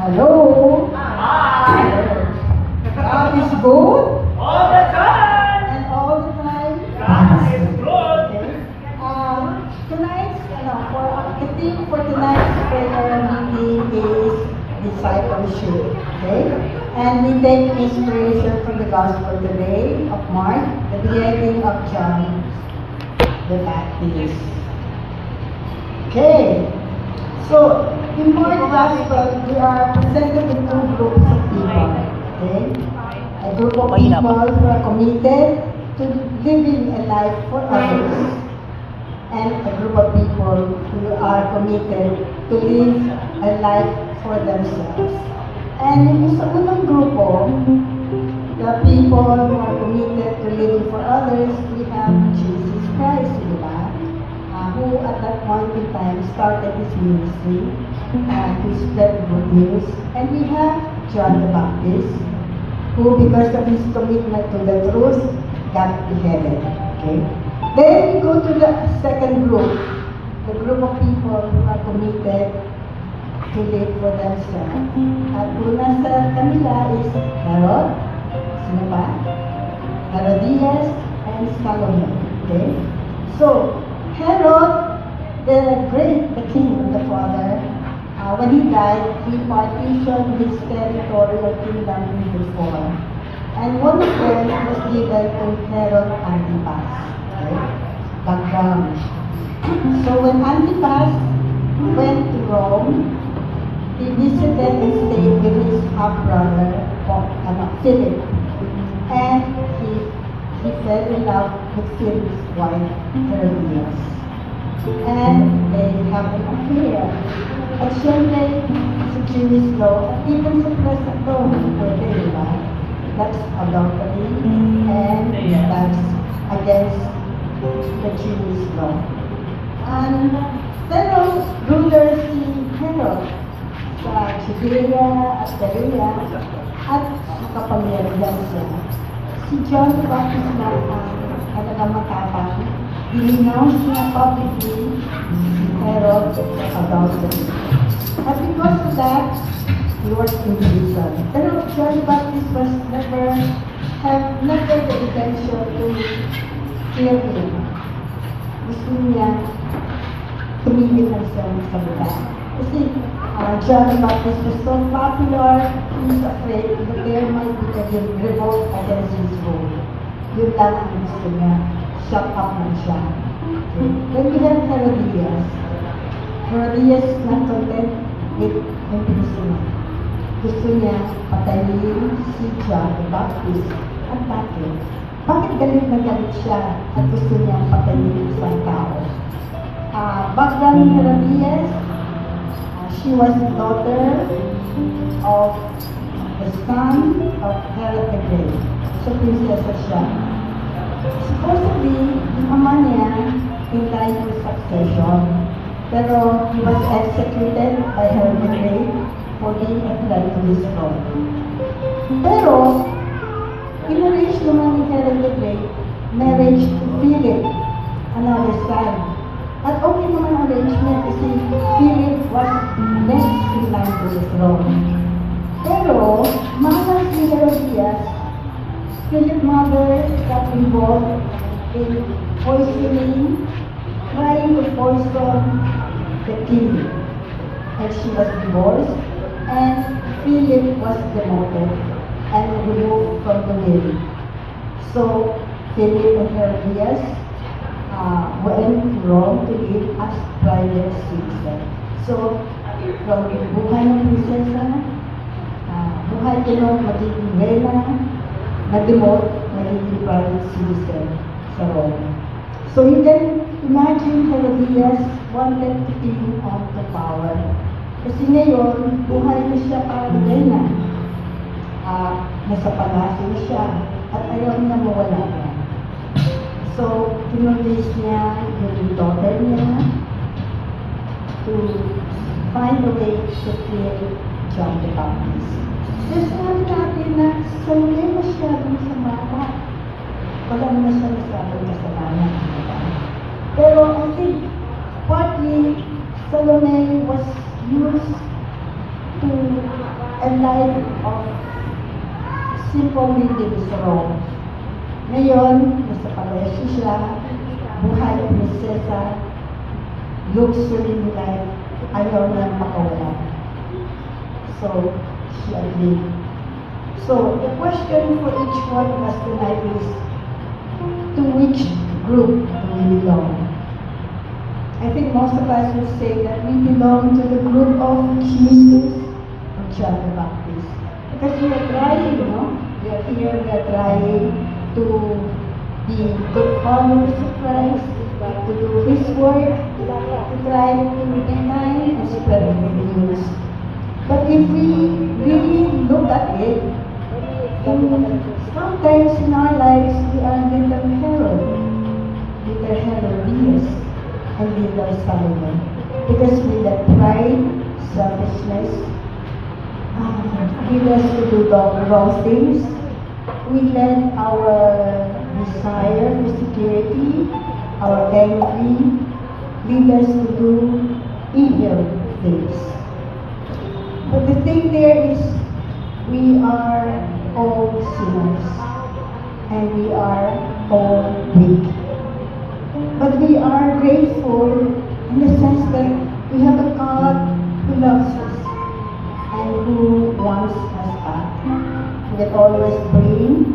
Hello? Hi! God is good? All the time! And all the time? God is good! Okay. Tonight's, the theme for tonight's prayer meeting is discipleship. Okay? And we take inspiration from the Gospel today of Mark, the beheading of John the Baptist. Okay. So, in Mark Gospel, we are presented with two groups of people. Okay? A group of people who are committed to living a life for others, and a group of people who are committed to live a life for themselves. And in sa unang grupo, the people who are committed to living for others, we have Jesus Christ, di ba? Who at that point in time started his ministry to spread good news. And we have John the Baptist, who because of his commitment to the truth, got beheaded. Okay? Then we go to the second group, the group of people who are committed to live for themselves. At una sa kanila is Herod, sino ba? Herodias, and Salome. Okay? So, Herod, the king, the father, when he died, he partitioned his territory or kingdom into four. And one of them was given to Herod Antipas. Okay? Background. So when Antipas went to Rome, he visited and stayed with his half-brother, Philip. And he fell in love with Philip's wife, Herodias. And they have an affair. At syempre, sa Jewish law, at even sa present law, pwede, diba? That's adultery, and that's against the Jewish law. And pero ruler si Herod sa Judea at Galilea at kapangyarihan siya. Si John the Baptist na talagang matapang, denounce niya publicly si Herod sa adultery. At because of that, he was in prison. Pero John the Baptist was never the intention to kill him. Gusto niya tumigil ng sa bula. Kasi John the Baptist was so popular, he's afraid that there might be a revolt against his rule. Yun lang ang gusto niya. Shut up lang siya. Okay. Then we have Herodias. Herodias is not content with imprisonment. Gusto niya patayin si John the Baptist. At bakit? Bakit galit na galit siya at gusto niya patayin isang tao? Background ni Herodias, she was the daughter of the son of Herod the Great. So, prinsesa siya. Supposedly, yung ama niya in line with succession. Pero he was executed by Herod the Great for being a threat to his throne. Pero, in-arrange naman ni Herod the Great marriage to Philip, another son. At okay naman ang arrangement kasi Philip was next in line to the throne. Pero, mahal si Herodias, Philip's mother got involved in poisoning, trying to poison the king. And she was divorced, and Philip was demoted and removed from the will. So, Philip and Herodias went to Rome to live as private citizen. So, from buhay ng prinsesa, buhay ko nung magiging reyna, na-demote, magiging private citizen sa Rome. So you can imagine Herodias wanted to be on the power. Kasi ngayon, buhay na siya parang Reyna. Nasa palasyo na siya at ayaw niya mawala na. So, kinonvince niya yung daughter niya to find a way to kill John the Baptist. Kasi sabi natin na sanay masyadong sa bata. Wala naman siya nasabang kasalanan. Pero I think partly Salome was used to a life of simple living is wrong. Ngayon, nasa palasyo siya, buhay ng prinsesa, luxury life, ayaw niya makawala. So, she agreed. So, the question for each one of us tonight is, to which group do we belong? I think most of us would say that we belong to the group of Jesus or John the Baptist. Because we are trying, we are here, we are trying to be good followers of Christ, to do His work, to try to be kind and spread the news. But if we really look at it, sometimes in our lives we are little Herodias, and little Solomon. Because we let pride, selfishness, lead us to do the wrong things. We let our desire for security, our envy, lead us to do evil things. But the thing there is, we are all sinners, and we are all weak. But we are grateful in the sense that we have a God who loves us and who wants us back. He will always bring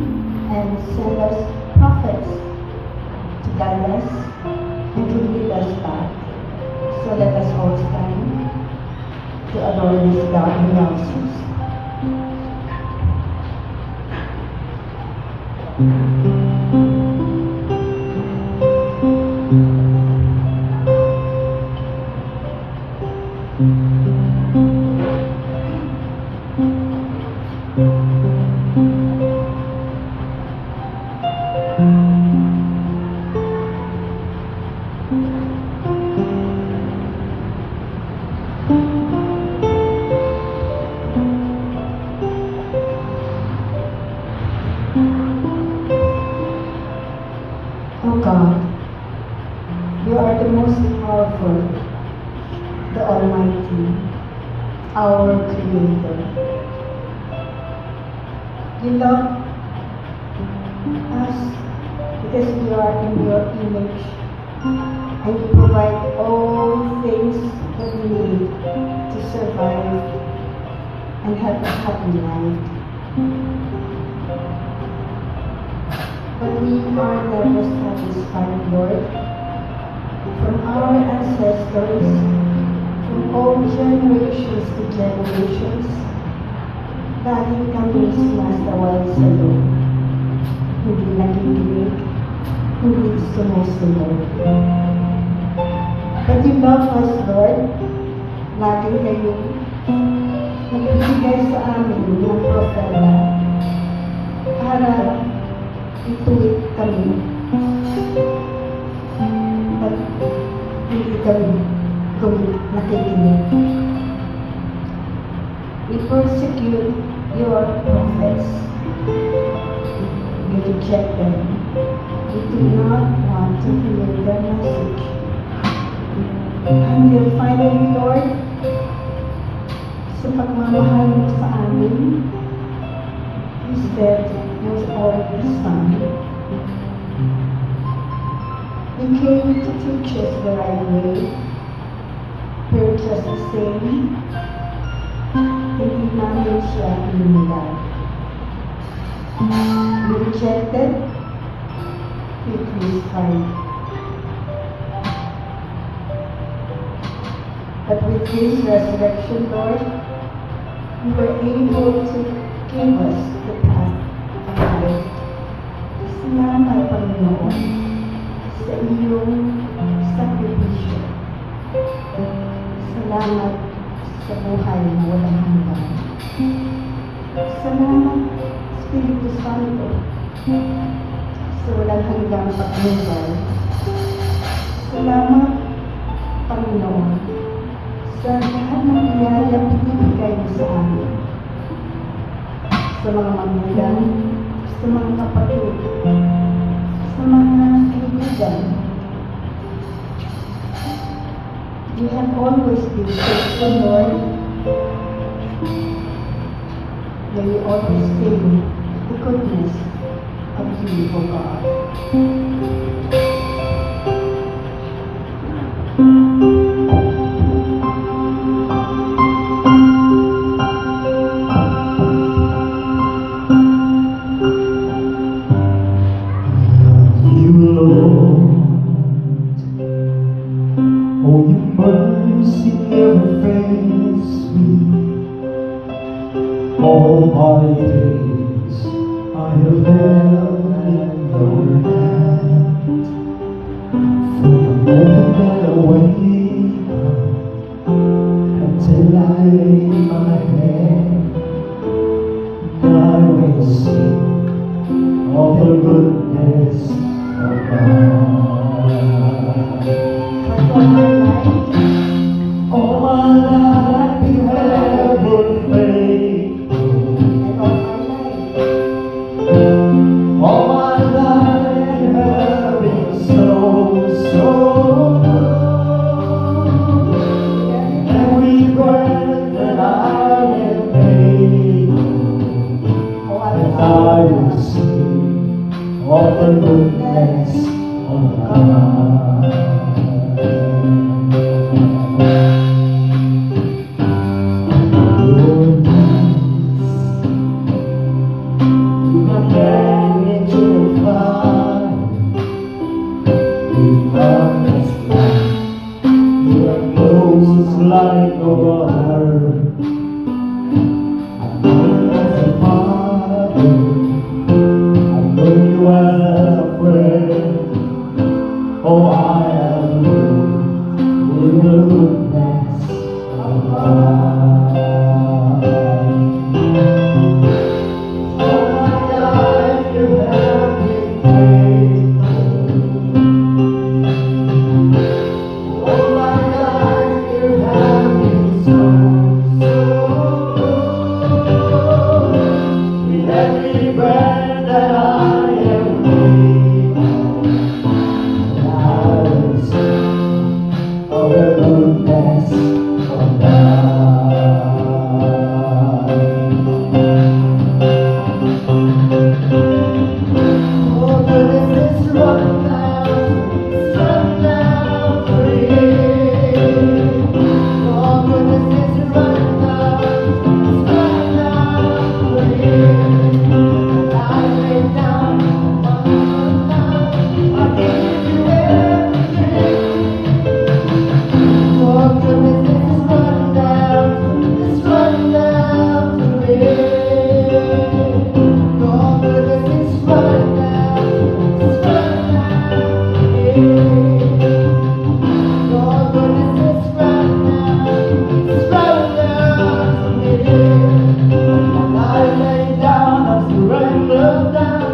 and send us prophets to guide us and to lead us back. So let us all stand to adore this God who loves us. Oh God, you are the most powerful, the Almighty, our Creator. You love us because we are in your image, and you provide all things that we need to survive and have a happy life. But we are never satisfied, Lord. From our ancestors, from all generations to generations, laging kami sumasaway sa iyo. Hindi nakikinig, hindi sumusunod. But you love us, Lord. Laging kayong nagbibigay sa amin ng propeta para ituwid kami at hindi kami nakikinig. We persecute your prophets. We reject them. We do not want to hear their message. Until finally, Lord, sa pagmamahal mo sa amin, you said was already Son. He came to teach us the right way, purge us the same, hindi namin siya ininilay. We rejected, we crucified. But with His resurrection, Lord, you were able to give us the path of life. Salamat, Panginoon. sa iyong sakripisyo. Salamat sa buhay na walang hanggan. Salamat, Espiritu Santo, sa walang hanggang patnubay. Salamat, Panginoon, sa lahat ng biyayang binibigay mo sa amin. Sa mga magulang, sa mga kapatid, sa mga kaibigan. You have always been faithful, Lord. May we always sing the goodness of you, O God. You, Lord, oh, your mercy never fails me. All my days I have held in your hand. From the moment that I wake up until I lay my head, I will sing of the goodness of God. All my life you have been faithful. All my life you have been so good. Every breath that I am able, and I will sing of the goodness of God. You have led me to the fire, in darkness light. You are close like no other. I know you as a father. I know you as a friend. Oh, I have lived in the goodness of God. All my life you have been faithful. All my life you have been so good. With every breath that I am able, I will sing of the goodness of God. Oh, goodness is running down for me. Oh, goodness is running down for me. And I lay down, I give you everything. Oh, goodness is running down for me. Oh, goodness is running down for me. Your goodness is running down for me. When I lay down, I surrender down,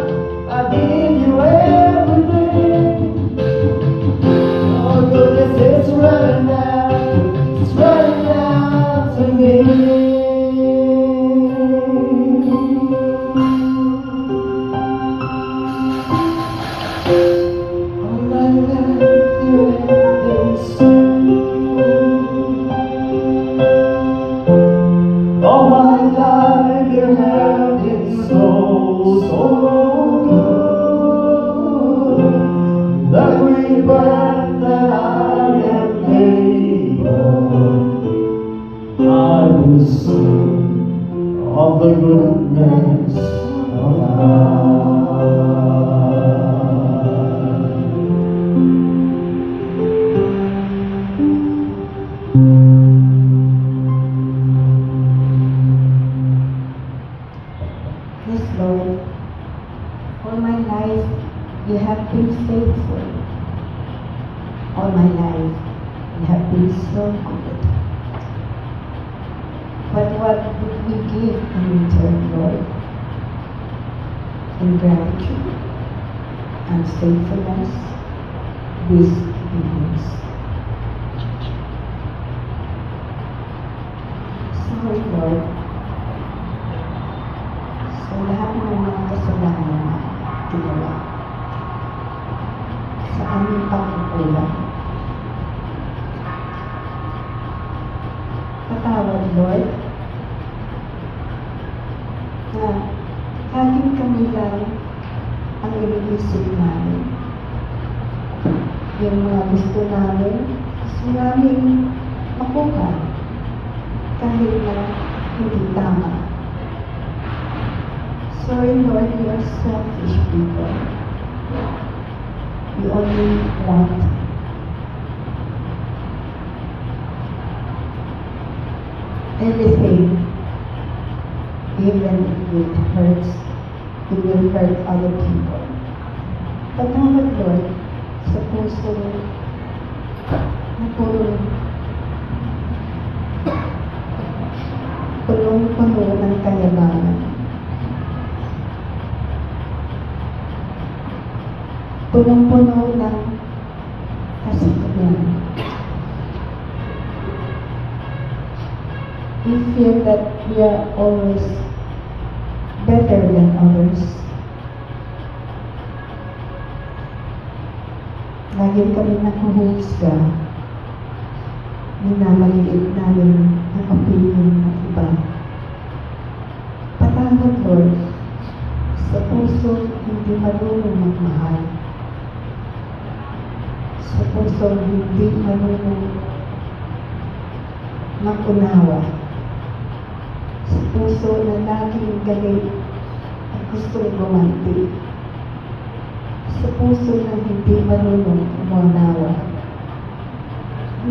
I give you everything. Your goodness is running down to me. All my life you have been so good. All my life you have been so good. Every breath that I am able, I will sing of the goodness of God. Yes, Lord. All my life, you have been faithful. all my life. You have been so good. But what did we give in return, Lord? Ingratitude, unfaithfulness, disobedience. Sorry, Lord. Sa lahat ng mga kasalanan na ginawa, sa aming pagkukulang. Patawad, Lord, na kahit kami lang ang iniisip namin. Yung mga gusto namin makuha kahit na hindi tama. Sorry, Lord, we are selfish people. We only want everything, even if it hurts, it will hurt other people. Patawad, Lord, sa puso na punong-puno ng kayamanan. Punong-puno ng kasikapyan. We feel that we are always better than others. Lagi kami nakuhusga. Minamaliit namin ang opinion ng iba. Patawad, Lord, sa puso hindi marunong magmahal. Sa puso hindi marunong mag-unawa. Sa puso na laging galit at gustong gumanti. Sa puso na hindi marunong umunawa.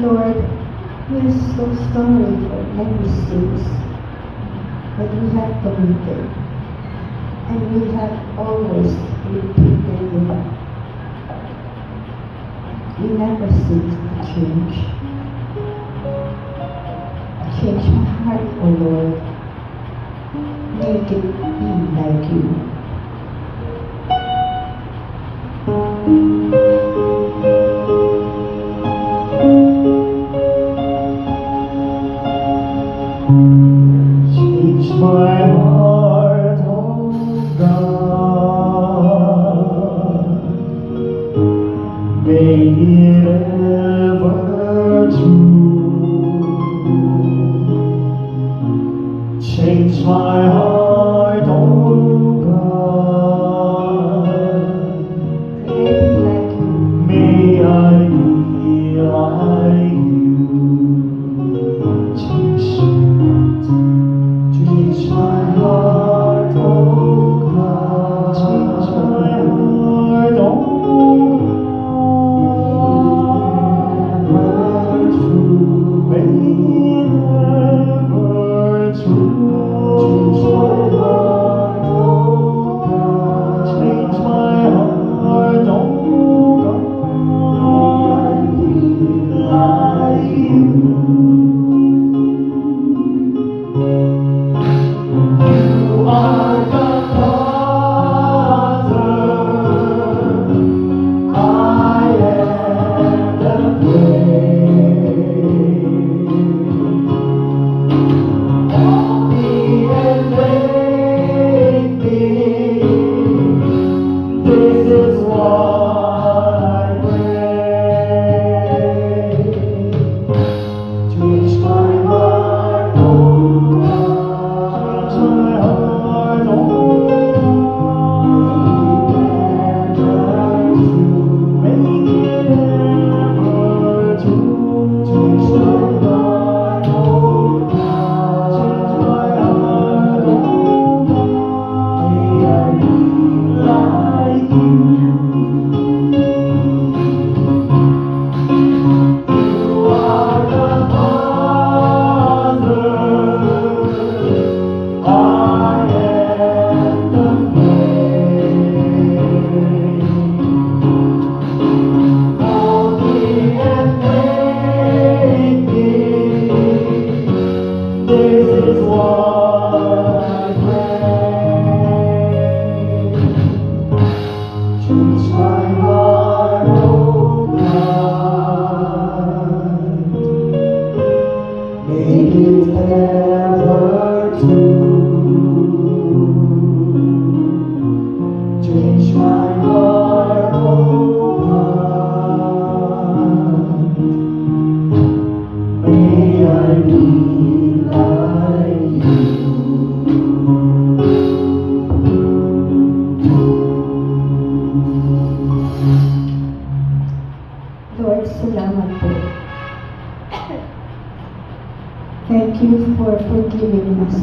Lord, we are so sorry for many sins that we have committed, and we have always repeated them. We never seek to change. Change my heart, O Lord. Make it be like you. Change my heart, oh God. Make it ever true. Change my heart, oh God. May I be like you. Change my heart, oh God. Change my heart, oh God. Ever true, ever true. Change my Lord, salamat po. Thank you for forgiving us.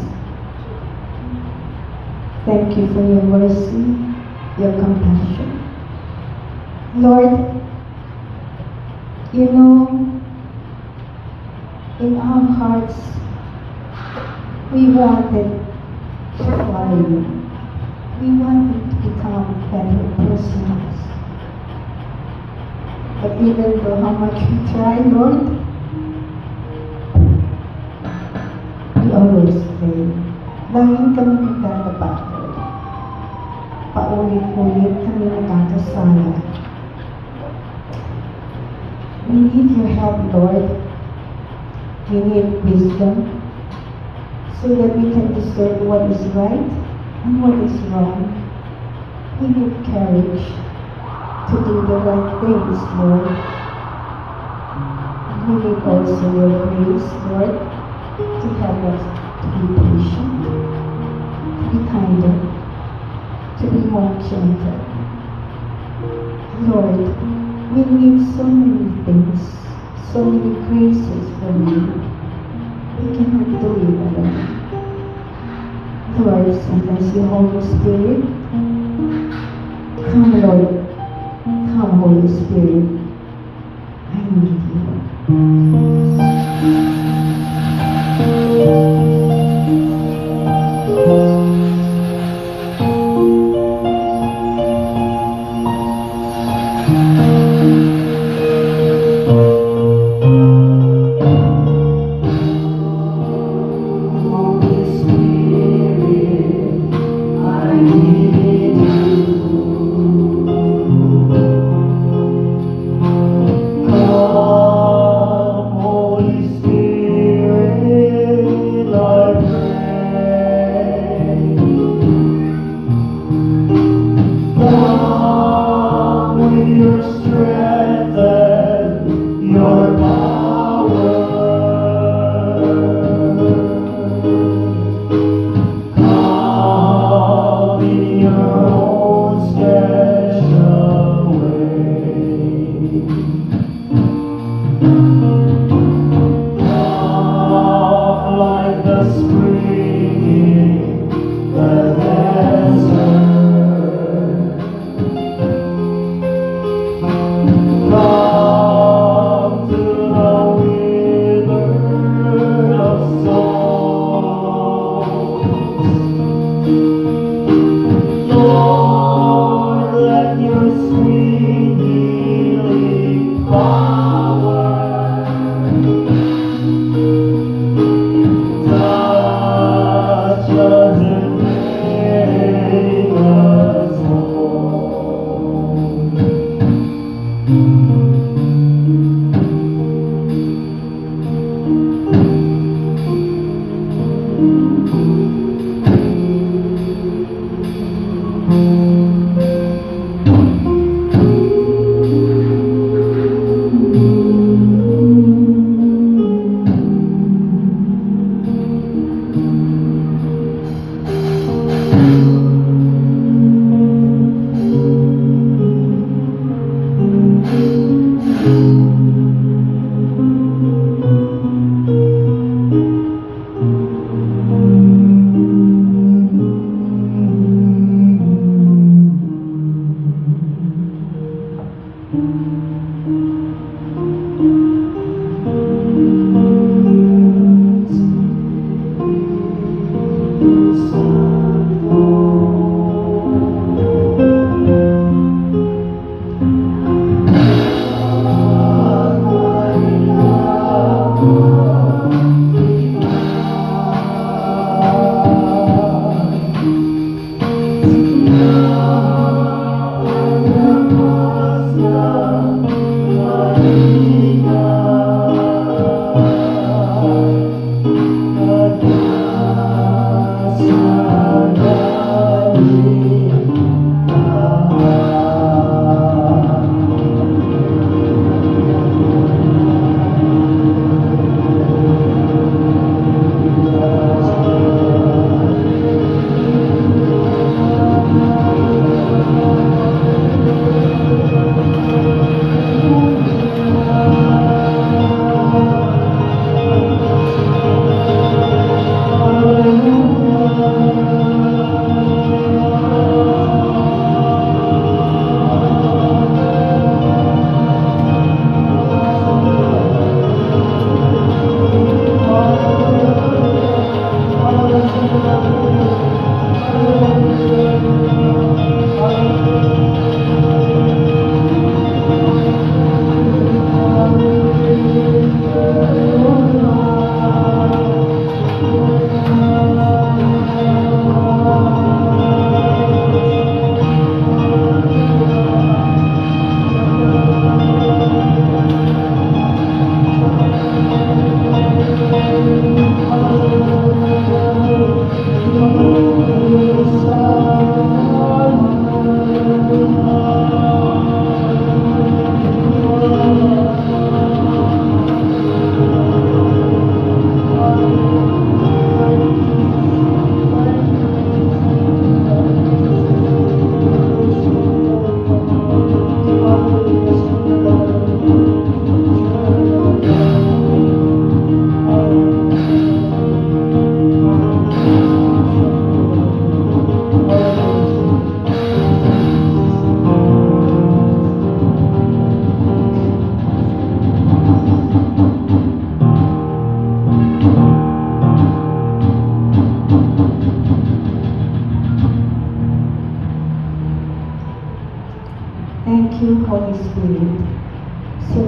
Thank you for your mercy, your compassion. Lord, you know, in our hearts, we wanted to follow you. We wanted to become better persons. But even though how much we try, Lord, we always fail. Laging kami nagtatapakot. Paulit-ulit kami nagkakasala. We need your help, Lord. We need wisdom so that we can discern what is right and what is wrong. We need courage to do the right things, Lord. We need also your grace, Lord, to help us to be patient, to be kinder, to be more gentle. Lord, we need so many things, so many graces from you. We cannot do it alone. Lord, send us your Holy Spirit. Come, Lord. Come, Holy Spirit. I need you.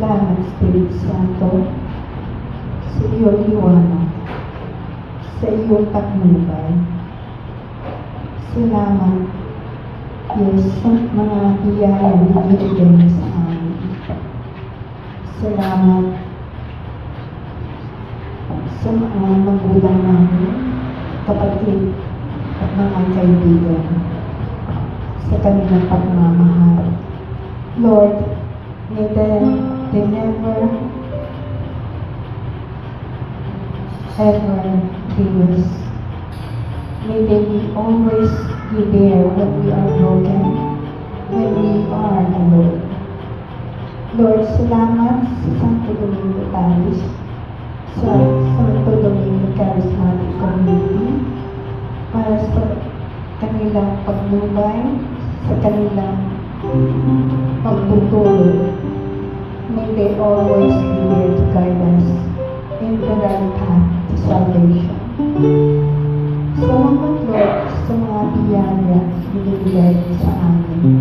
Salamat, Spirit Santo, sa iyong liwanag, sa iyong patnubay. Salamat, Diyos, sa mga biyayang binibigay mo sa amin. Salamat sa mga magulang namin, kapatid at mga kaibigan, sa kanilang pagmamahal. Lord, may they never ever leave us. May they always be there when we are broken, when we are alone. Lord, salamat sa Santo Domingo Parish, sa Santo Domingo Charismatic Community, para sa kanilang pagnubay, sa kanilang pagtutulong. May they always be there to guide us in the right path to salvation. Salamat, Lord, sa mga biyaya binibigay mo sa amin.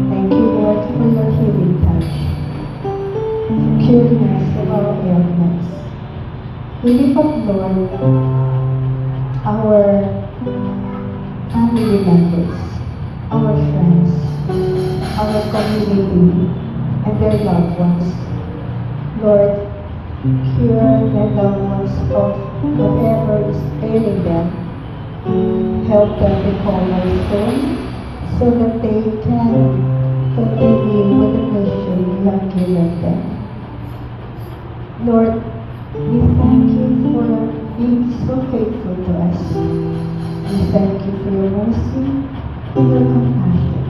Thank you, Lord, for your healing touch, the curing us of our ailments. We lift up, Lord, our family members, our friends, our community, and their loved ones. Lord, cure their loved ones of whatever is ailing them. Help them recover soon, so that they can continue with the mission you have given them. Lord, we thank you for being so faithful to us. We thank you for your mercy and your compassion.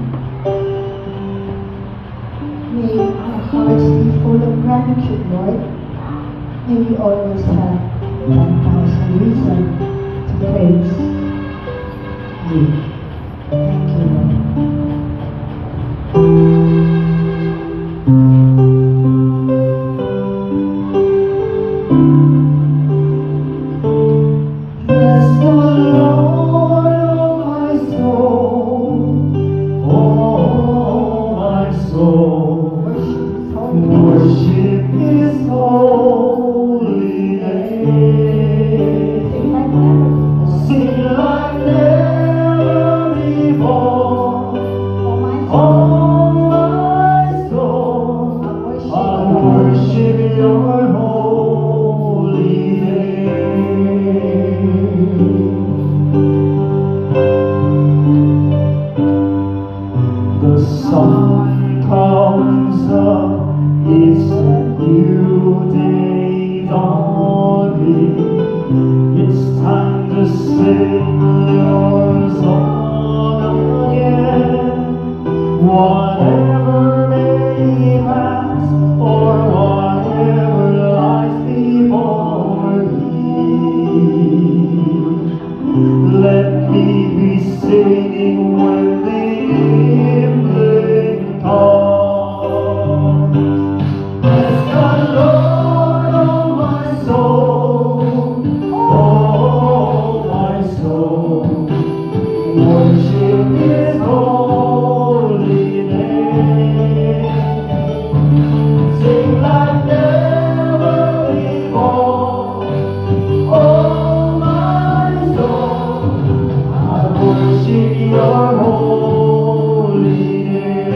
May our hearts be full of gratitude, Lord. May we always have 1,000 reasons to praise you. Thank you, Lord. Bless the Lord, oh my soul, oh my soul. Worship His holy name. Sing like never before. Oh my soul, I worship Your holy name. The sun comes up, it's a new day dawning. It's time to sing Your song again. Whatever may pass, or whatever lies before me, let me be singing when the evening comes. Bless the Lord, oh my soul, oh my soul. Worship His holy name. Sing like never before. Oh my soul, I worship Your holy name.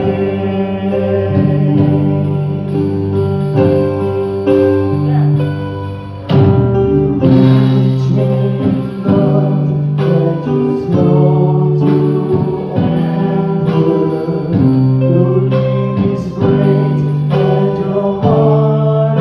Reach in love, yet too slow to anger. Your name is great, and Your heart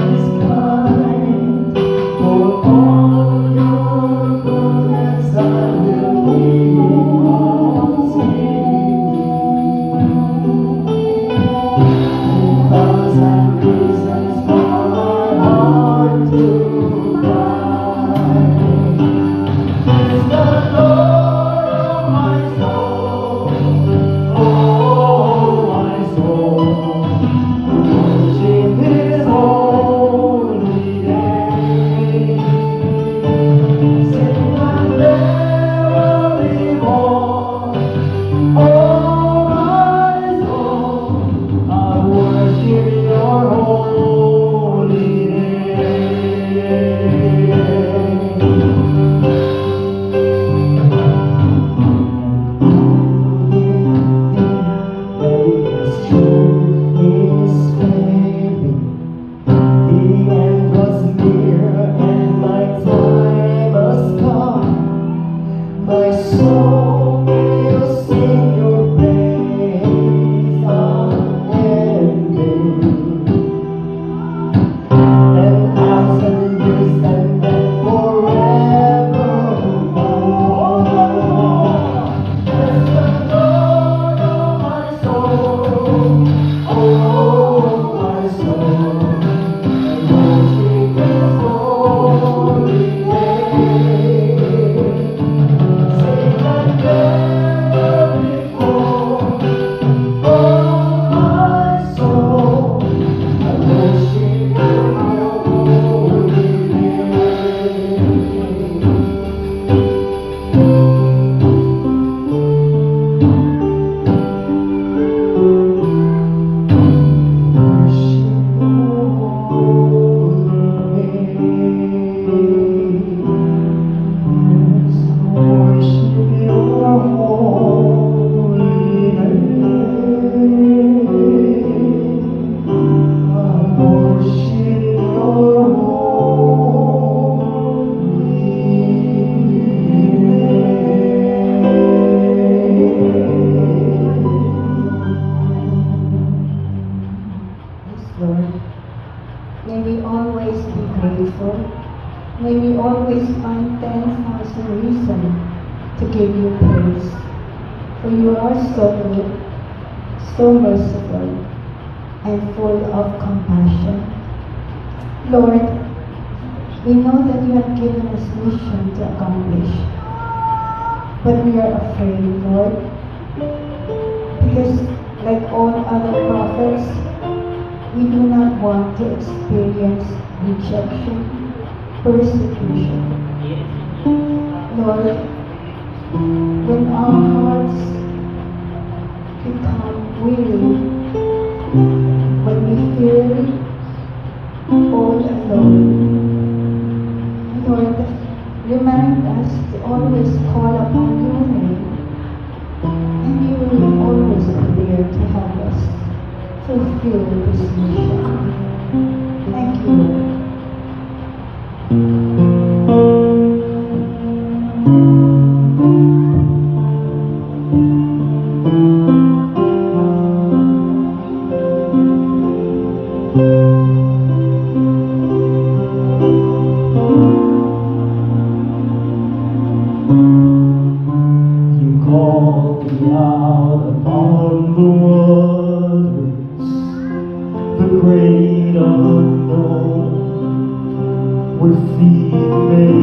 Lord. May we always be grateful. May we always find 10,000 reasons to give you praise. For you are so good, so merciful, and full of compassion. Lord, we know that you have given us mission to accomplish. But we are afraid, Lord, because like all other prophets, we do not want to experience rejection, persecution. Lord, when our hearts become weary, when we feel all alone, Lord, remind us to always call upon your name, and you will always be there to help us fulfill this mission. Thank you, Lord. You called me out upon the waters, the great unknown, where feet may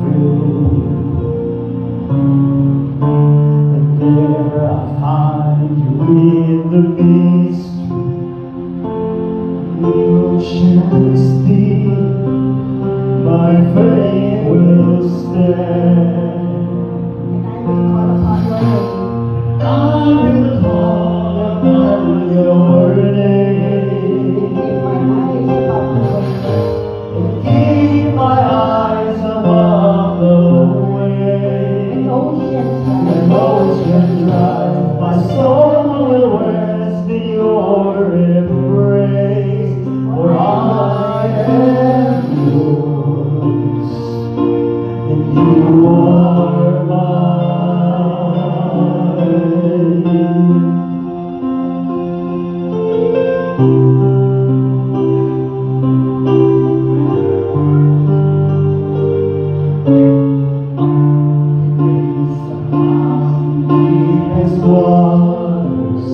fail. And there I find you in the mystery, the ocean still, my faith will stand. And I will call upon your name. Keep my eyes above the waves. When oceans rise, my soul will rest in your embrace. For I am yours, and you are mine. Deepest waters,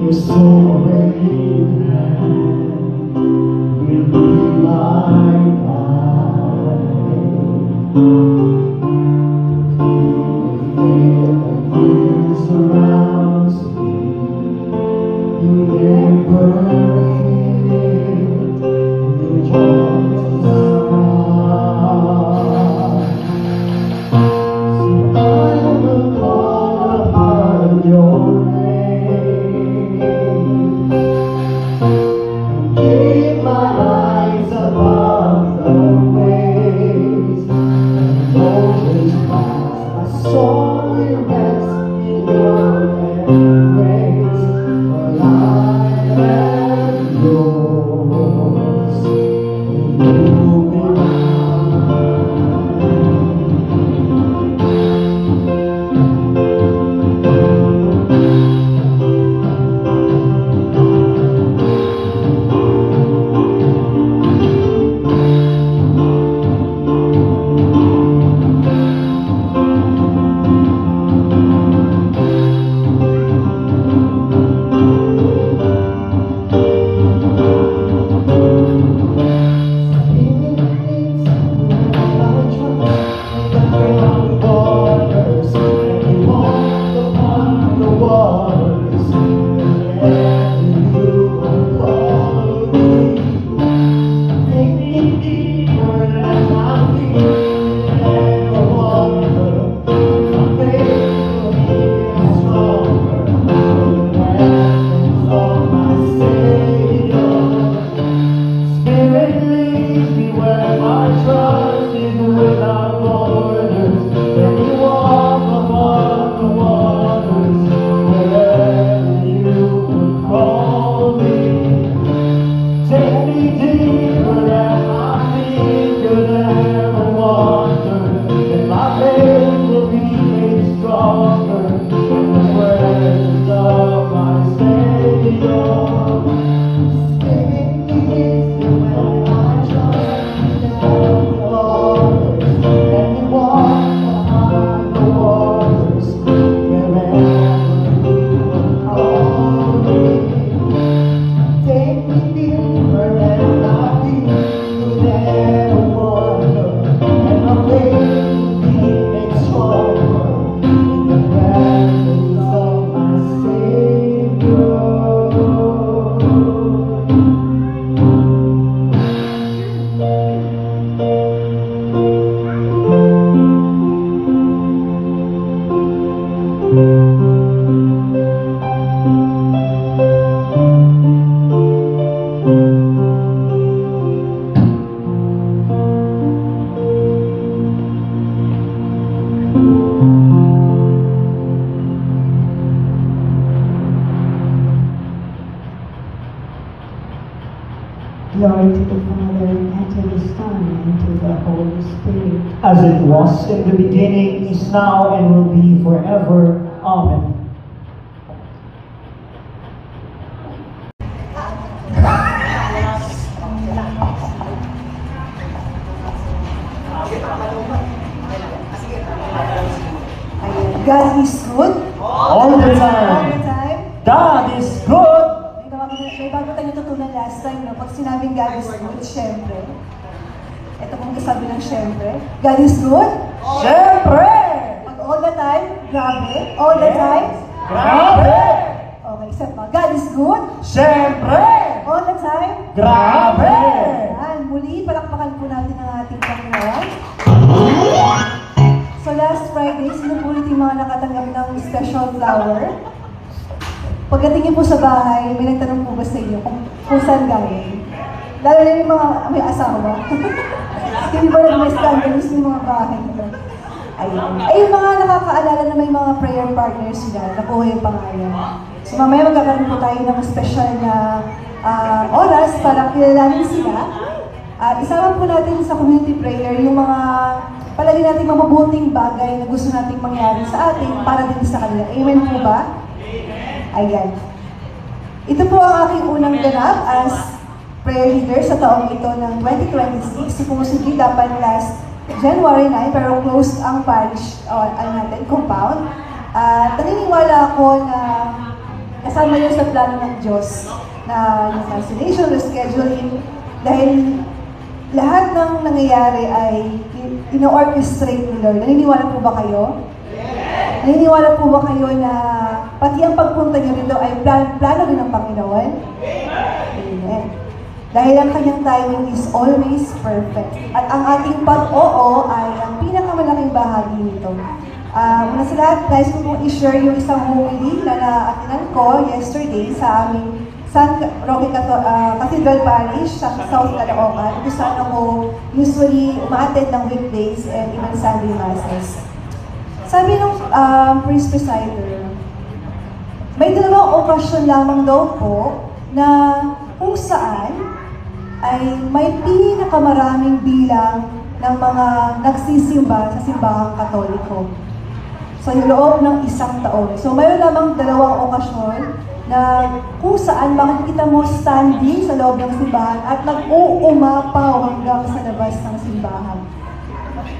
your soaring hand will be my guide. Fear surrounds me, you never hid your jaws around. So I will call upon your name, and keep my eyes above the waves. And oceans rise, my soul will rest in your embrace. For I am yours, and you be mine. Glory to the Father, and to the Son, and to the Holy Spirit. As it was in the beginning, is now, and will be forever. Amen. God is good. All the All time. the time. God is good. May bago tayo natutunan last time, no? Pag sinabing God is good, syempre. Ito kung kasabi ng syempre. God is good. Siyempre! Pag all the time, grabe. All the time. Grabe! Okay, isa pa. God is good. Siyempre! All the time. Grabe! Yan. Muli, palakpakan po natin ang ating Panginoon. So last Friday, sino po ulit yung mga nakatanggap ng special flower? Pagdating niyo po sa bahay, may nagtanong po ba sa inyo kung saan galing? Lalo na yung mga may asawa. Hindi ba na may scandalous yung mga bahay nila? Ayun. Ay, yung mga nakakaalala na may mga prayer partners sila, nakuha yung pangalan. So mamaya magkakaroon po tayo ng special na oras para kilalanin sila. At isama po natin sa community prayer yung mga palagi nating mabubuting bagay na gusto nating mangyari sa atin para din sa kanila. Amen po ba? Ayan. Ito po ang aking unang ganap as prayer leader sa taong ito ng 2026. Supposedly dapat last January 9, pero closed ang parish natin, compound. At naniniwala ako na kasama yun sa plano ng Diyos na yung cancellation, rescheduling, dahil lahat ng nangyayari ay ino-orchestrate ni Lord. Naniniwala po ba kayo? Naniniwala po ba kayo na pati ang pagpunta niyo rito ay plano rin ng Panginoon? Amen. Dahil ang kanyang timing is always perfect. At ang ating pag-oo ay ang pinakamalaking bahagi nito. Una sa lahat, guys, ko pong i-share yung isang homily na naatinan ko yesterday sa aming San Roque Cathedral Parish sa South Caloocan, kung saan ako usually umaattend ng weekdays and even Sunday Masses. Sabi ng priest presider, may dalawang okasyon lamang daw po na kung saan ay may pinakamaraming bilang ng mga nagsisimba sa simbahang Katoliko. So, yung loob ng isang taon. So, mayroon lamang dalawang okasyon na kung saan makikita mo standing sa loob ng simbahan at nag-uumapaw hanggang sa labas ng simbahan.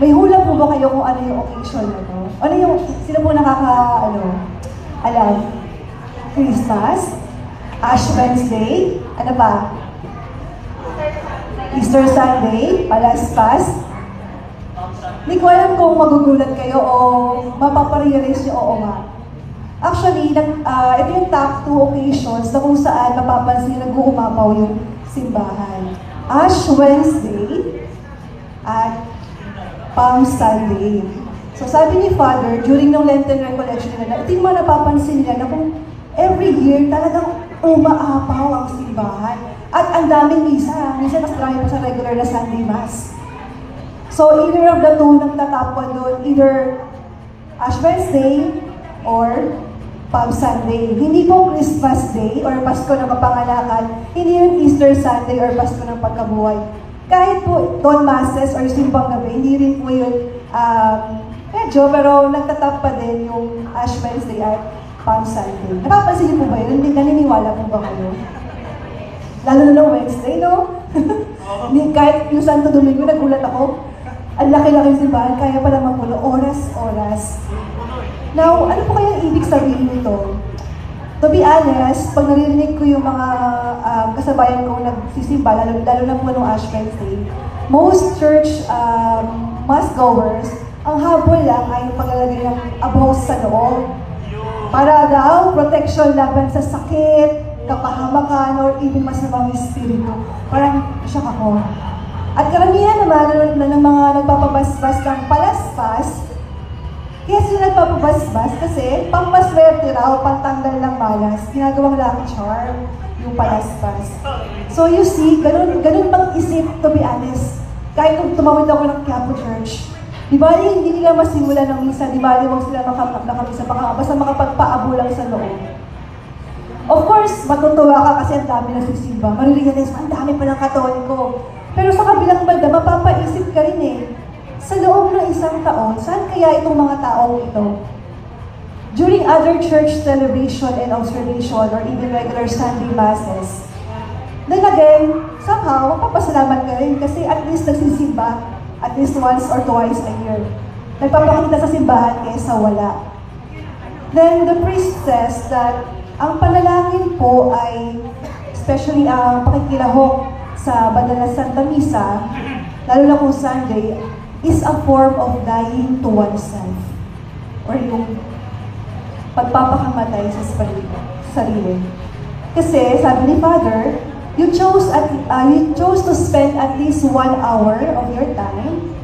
May hula po ba kayo kung ano yung occasion na to? Ano yung, sino po alam? Christmas? Ash Wednesday? Ano ba? Easter Sunday? Palaspas? Hindi ko alam kung magugulat kayo o mapaparealize nyo, oo nga. Actually, ito yung top 2 occasions na kung saan mapapansin nag-uumapaw yung simbahan. Ash Wednesday at Palm Sunday. So sabi ni Father, during ng Lenten recollection nila, ito yung mga napapansin nila na kung every year talagang umaapaw ang simbahan. At ang daming misa. Minsan mas marami pa sa regular na Sunday Mass. So either of the two nagtatapon doon, either Ash Wednesday or Palm Sunday. Hindi po Christmas Day or Pasko ng Kapanganakan, hindi yun Easter Sunday or Pasko ng Pagkabuhay. Kahit po Dawn Masses or Simbang Gabi, hindi rin po yun medyo, pero nagtatap pa din yung Ash Wednesday at Palm Sunday. Napapansin niyo po ba yun? Naniniwala po ba kayo? Lalo na ng Wednesday, no? Kahit yung Santo Domingo, nagulat ako. Ang laki-laki simbahan, kaya pala mapuno, oras-oras. Now, ano po kaya ibig sabihin nito? To be honest, pag naririnig ko yung mga kasabayan ko nagsisimba, lalo na po nung Ash Wednesday, most church mass-goers, ang habol lang ay paglalagay ng abos sa loob. Para daw, protection laban sa sakit, kapahamakan, or even masamang espiritu. Parang, shock ako. At karamihan naman ng mga nagpapabasbas ng palaspas, kaya sila nagpapabasbas kasi pampaswerte raw, pantanggal ng malas, ginagawang lucky charm, yung palaspas. So you see, ganun mag-isip, to be honest. Kahit kung tumawid ako ng Quiapo Church, di ba hindi nila masimula ng misa, di ba huwag sila makamisa, basta makapagpaabo lang sa loob. Of course, matutuwa ka kasi ang dami nagsisimba. Marirealize mo, ang dami pa ng Katoliko. Pero sa kabilang banda, mapapaisip ka rin eh. Sa loob ng isang taon, saan kaya itong mga taong ito? During other church celebration and observation or even regular Sunday masses, then again, somehow, mapapasalamat ka rin kasi at least nagsisimba at least once or twice a year. Nagpapakita sa simbahan kaysa wala. Then the priest says that ang panalangin po ay, especially ang pakikilahok sa banal na Santa Misa, lalo na kung Sunday, is a form of dying to oneself. Or yung pagpapakamatay sa sarili. Kasi, sabi ni Father, you chose to spend at least 1 hour of your time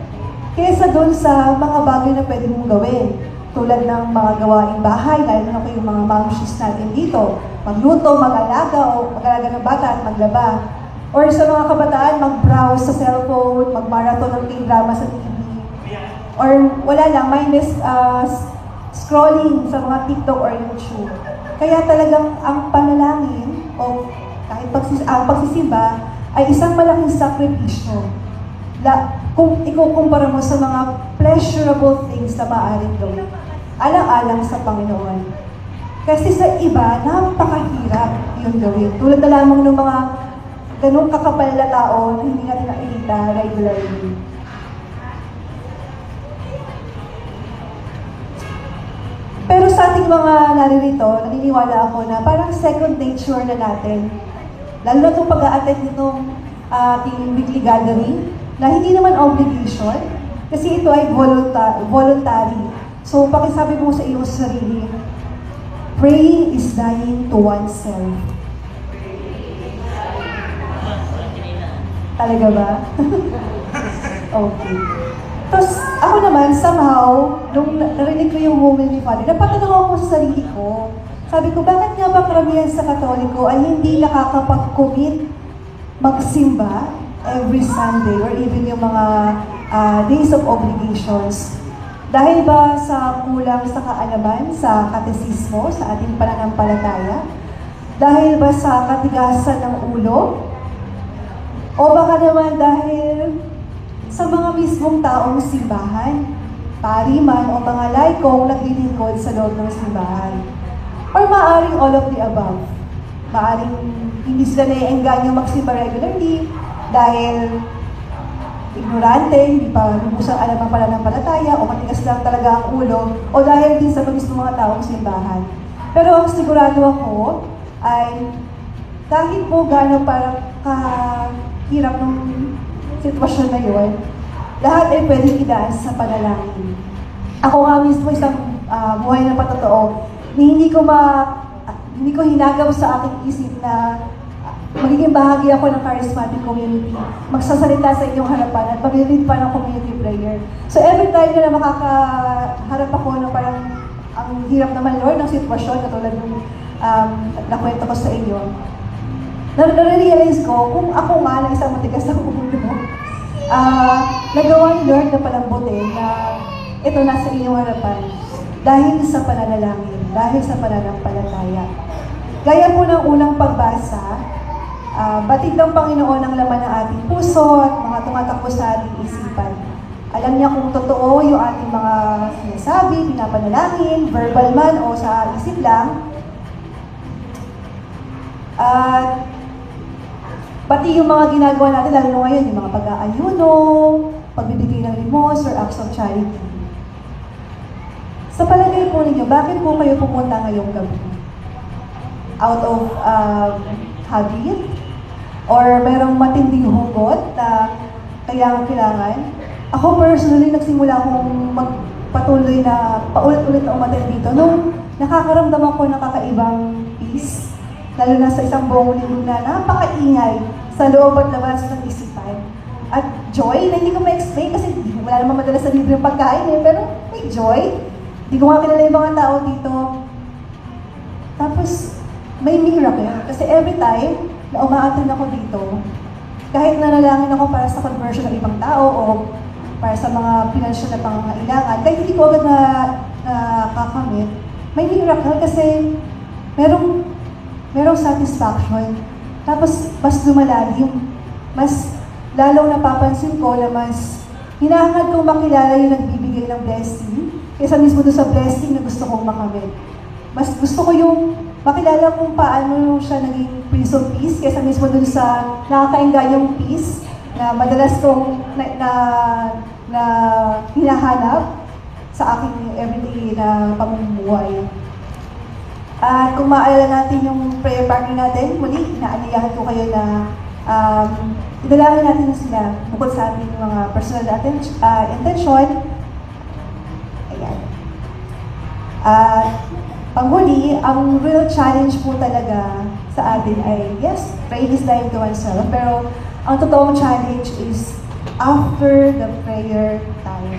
kaysa doon sa mga bagay na pwede mong gawin. Tulad ng mga gawaing bahay, lalo na kayong mga mamshis natin dito. Magluto, mag-alaga, o mag-alaga ng bata at maglaba. Or sa mga kabataan, mag-browse sa cellphone, mag-marathon ng K-drama sa TV. Or wala lang, mindless scrolling sa mga TikTok or YouTube. Kaya talagang ang panalangin o kahit ang pagsisimba ay isang malaking sakripisyo. Kung ikukumpara mo sa mga pleasurable things na maaaring gawin, alang-alang sa Panginoon. Kasi sa iba, napakahirap yung gawin. Tulad na lamang ng mga ganong kakapal na tao na hindi natin nakikita regularly. Pero sa ating mga naririto, naniniwala ako na parang second nature na natin. Lalo na itong pag-a-attend nitong ating weekly gathering, na hindi naman obligation, kasi ito ay voluntary. So, pakisabi mo sa iyong sarili, praying is dying to oneself. Talaga ba? Okay. Tapos, ako naman, somehow, nung narinig ko yung homily ni Father, napatanong ako sa sarili ko. Sabi ko, bakit nga ba karamihan sa Katoliko ay hindi nakakapag-commit magsimba every Sunday or even yung mga days of obligations? Dahil ba sa kulang sa kaalaman, sa katesismo, sa ating pananampalataya? Dahil ba sa katigasan ng ulo? O baka naman dahil sa mga mismong taong simbahan, pari man o mga laikong naglilingkod sa loob ng simbahan? Or maaaring all of the above? Maaaring hindi sila naiengganyo magsimba regularly dahil ignorante, hindi pa lubusang alam ang pananampalataya, o matigas lang talaga ang ulo, o dahil din sa mismo mga taong simbahan. Pero ang sigurado ako ay kahit po gano'n parang kahirap ng sitwasyon na yun, lahat ay pwedeng idaan sa panalangin. Ako nga mismo isang buhay na patotoo, hindi ko hinagaw sa aking isip na magiging bahagi ako ng charismatic community, magsasalita sa inyong harapan at mag-lead pa ng community prayer. So every time na makakaharap ako na parang ang hirap naman, Lord, ng sitwasyon, katulad ng nakwento ko sa inyo, na-realize ko, kung ako nga na isang matigas na ulo, nagawa ni Lord na palambutin na ito nasa inyong harapan dahil sa pananalangin, dahil sa pananampalataya. Gaya po ng unang pagbasa, batid ng Panginoon ang laman ng ating puso at mga tumatakbo sa ating isipan. Alam niya kung totoo yung ating mga sinasabi, pinapanalangin, verbal man o sa isip lang. At pati yung mga ginagawa natin, lalo ngayon, yung mga pag-aayuno, pagbibigay ng limos or acts of charity. Sa palagay po ninyo, bakit po kayo pumunta ngayong gabi? Out of habit? Or mayroong matinding hugot na kailangan? Ako personally, nagsimula akong magpatuloy na paulit-ulit na umattend dito nung nakakaramdam ako ng kakaibang peace, lalo na sa isang buong linggo na napakaingay sa loob at labas ng isipan. At joy na hindi ko ma-explain kasi wala naman madalas sa libre yung pagkain pero may joy. Hindi ko nga kilala yung mga tao dito. Tapos, may miracle. Kasi every time na umaattend ako dito, kahit nanalangin ako para sa conversion ng ibang tao o para sa mga financial na pangangailangan, kahit hindi ko agad na kakamit, may miracle kasi merong merong satisfaction. Tapos, mas lumalalim. Mas lalong napapansin ko na mas hinahangad kong makilala yung nagbibigay ng blessing kaysa mismo doon sa blessing na gusto kong makamit. Mas gusto ko yung makilala kung paano siya naging Prince of Peace kaysa mismo doon sa nakakaingayong peace na madalas kong na hinahanap sa aking everyday na pamumuhay. At kung maalala natin yung prayer partner natin, muli, inaaniyahan ko kayo na idalangin natin sila bukod sa ating mga personal intention. Ayan. Panghuli, ang real challenge po talaga sa atin ay, yes, pray this time to oneself, pero ang totoong challenge is after the prayer time.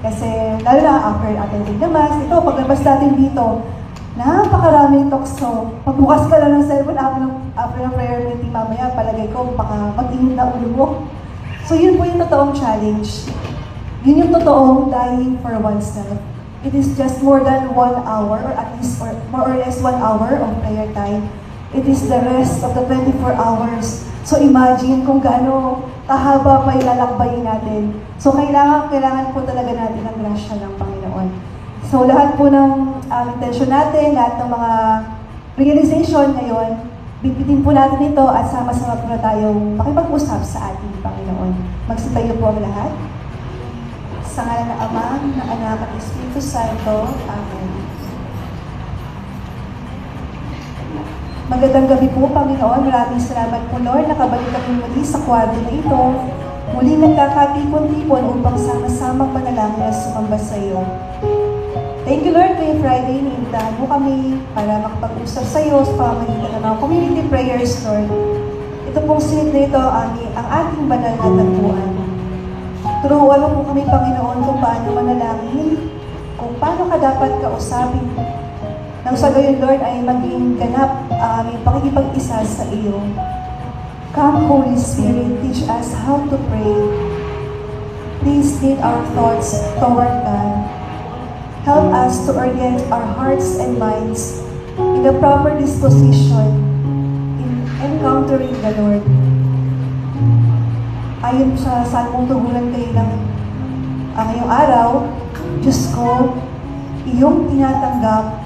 Kasi, lalo na after attending the mass, ito, paglabas natin dito, napakaraming tokso. Pagbukas ka lang ng cellphone after ng prayer meeting, mamaya palagay ko, baka mag-init na ulo mo. So, yun po yung totoong challenge. Yun yung totoong dying for oneself. It is just more than 1 hour, or at least more or less 1 hour of prayer time. It is the rest of the 24 hours. So imagine kung gaano kahaba pa ilalakbayin natin. So kailangan po talaga natin ang grasya ng Panginoon. So lahat po ng intention natin, lahat ng mga realization ngayon, bitbitin po natin ito at sama-sama po na tayong makipag-usap sa ating Panginoon. Magsitayo po ang lahat. Sa ngalan ng Ama, ng Anak at Espiritu Santo. Amen. Magandang gabi po, Panginoon. Maraming salamat po, Lord. Nakabalik kami muli sa kwarto na ito. Muli nagkakatipon-tipon upang sama-samang manalangin at sumamba sa iyo. Thank you, Lord. Ngayong Friday, niindahan mo kami para makapag-usap sa iyo sa pamamagitan ng mga community prayers, Lord. Ito pong sinit na ito ang ating banal na tagpuan. Turuan mo po kami, Panginoon, kung paano manalangin, kung paano ka dapat kausapin. Nang sa gayon, Lord, ay maging ganap ang aming pakikipag-isa sa iyo. Come, Holy Spirit, teach us how to pray. Please lead our thoughts toward God. Help us to orient our hearts and minds in the proper disposition in encountering the Lord. Ayon sa salmong tugunan kayo ng ngayong araw, Diyos ko, iyong tinatanggap,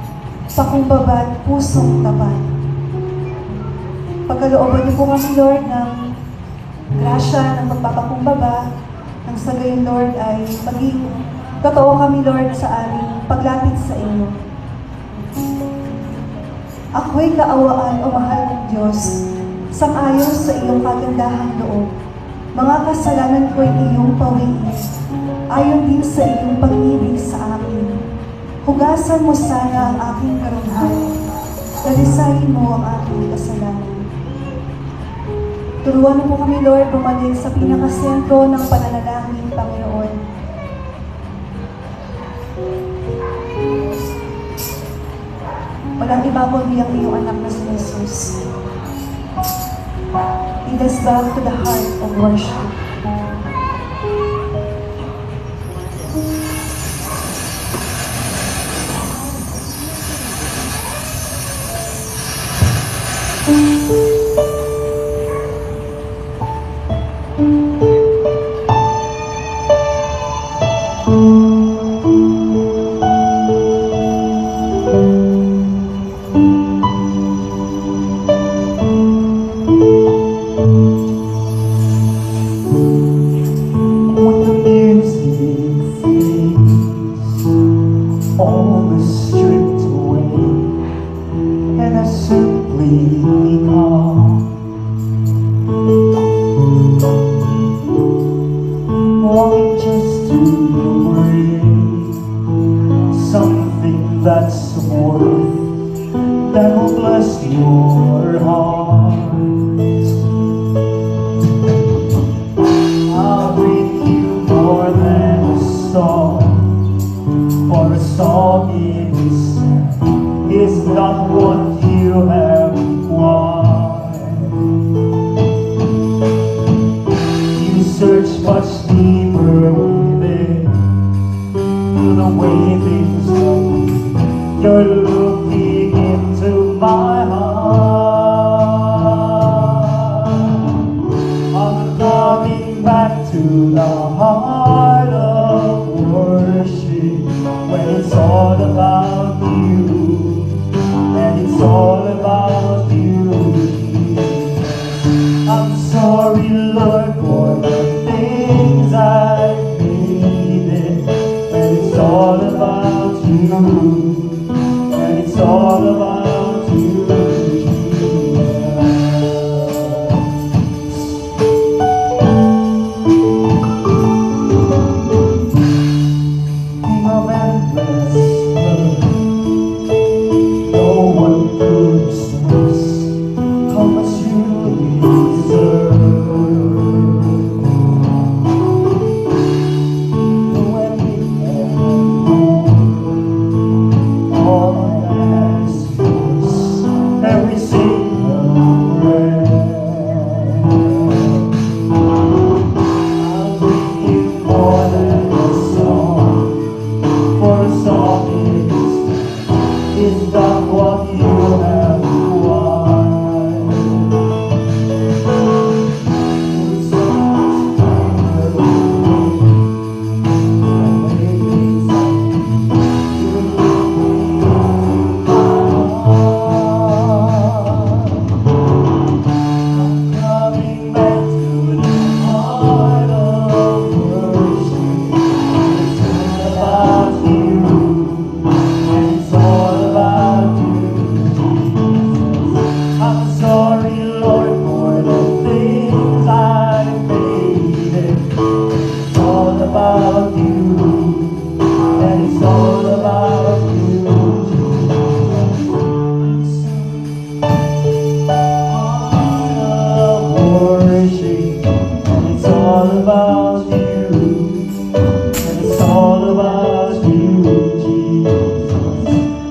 pakumbaba at pusong tapat. Pagkalooban niyo po kami, Lord, ng grasya, ng pagpapakumbaba, nang sa gayon, Lord, ay maging totoo kami, Lord, sa aming paglapit sa iyo. Ako'y kaawaan o mahal ng Diyos, sang-ayon sa iyong kagandahang loob. Mga kasalanan ko'y iyong pawiin, ayon din sa iyong pag-ibig sa akin. Hugasan mo sana ang aking karunhan, dalisayin mo ang aking kasalanan. Turuan mo po kami, Lord, bumalik sa pinakasentro ng pananalangin, Panginoon. Walang iba kundi ang iyong anak na si Jesus. Lead us back to the heart of worship. That's worth that will bless your heart. I'll bring you more than a song, for a song in itself is not what you have won. You search much deeper within to the way things go. You're looking into my heart. to the heart of worship when it's all about you, and it's all about you, Jesus. I'm sorry, Lord, for the things I've made, when it's all about you, and it's all about you, Jesus. King of endless love, no one could express how much you deserve. When we all I ask is every single breath. I'll bring you more than a song, for a song is that what you have won. It's so much kinder with me, and maybe something you give me my heart. I'm coming back to the heart of worship. It's about you, and it's all about you, Jesus. I'm sorry, Lord, for the things I've made. It's all about you, and it's all about you, Jesus. Heart of worship, and it's all about you, and it's all about you, Jesus.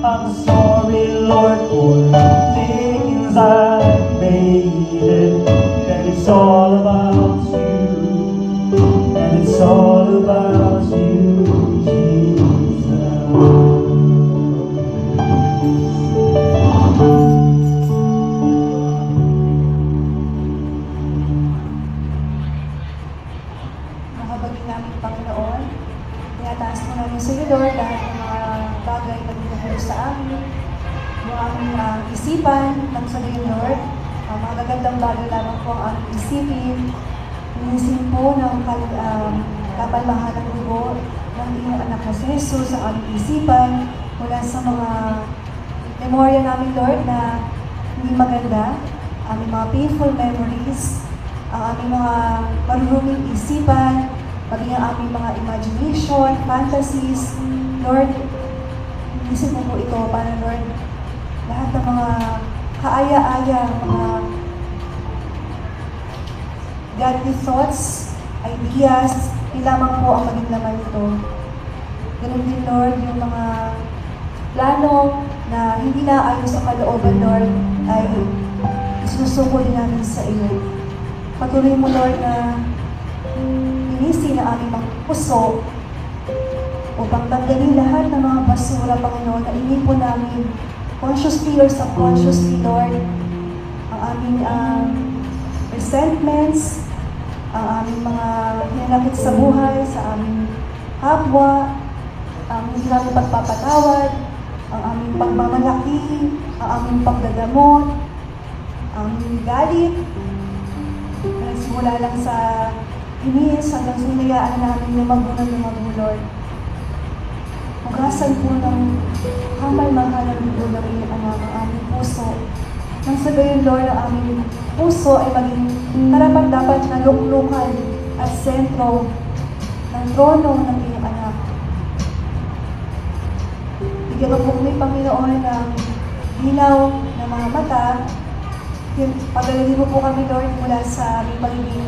I'm sorry, Lord, for the things I've made, and it's all about you, and it's all about you, Jesus. Mahabagin namin, Panginoon. Tinataas mo namin sa iyo, Lord, lahat ng mga bagay na ginagawa sa amin, yung aming isipan, ng sa iyo, Lord. Mga gagandang bagay lamang po ang aming isipin. Inisin po ng kapalmahalang dugo ng iyong anak na si Jesus ang aming isipan mula sa mga memorya namin, Lord, na hindi maganda, aming mga painful memories, ang aming mga maruruming isipan, maging ang aming mga imagination, fantasies. Lord, isip mo po ito para, Lord, lahat ng mga kaaya-aya, mga godly thoughts, ideas, di lamang po ang maging laman nito. Ganun din, Lord, yung mga plano na hindi naayon sa kalooban, Lord, ay isusuko din namin sa iyo. Patuloy mo, Lord, na linisin ang aming mga puso upang tanggalin lahat ng mga basura, Panginoon, na inipon namin consciously or subconsciously, Lord, ang aming resentments, ang aming mga hinanakit sa buhay, sa aming kapwa, ang hindi namin pagpapatawad, ang aming pagmamalaki, ang aming pagdadamot, ang aming galit, na nagsimula lang sa inis hanggang sinayaan namin na magunan, Lord. Hugasan po ng kamal-mahalang dugo ng iyong anak ang aming puso. Nang sa gayon, Lord, ang aming puso ay maging karapat-dapat na luklukan at sentro ng trono ng iyong anak. Bigyan mo po kami, Panginoon, ng linaw ng mga mata. Pagdalhin mo po kami, Lord, mula sa aming pagiging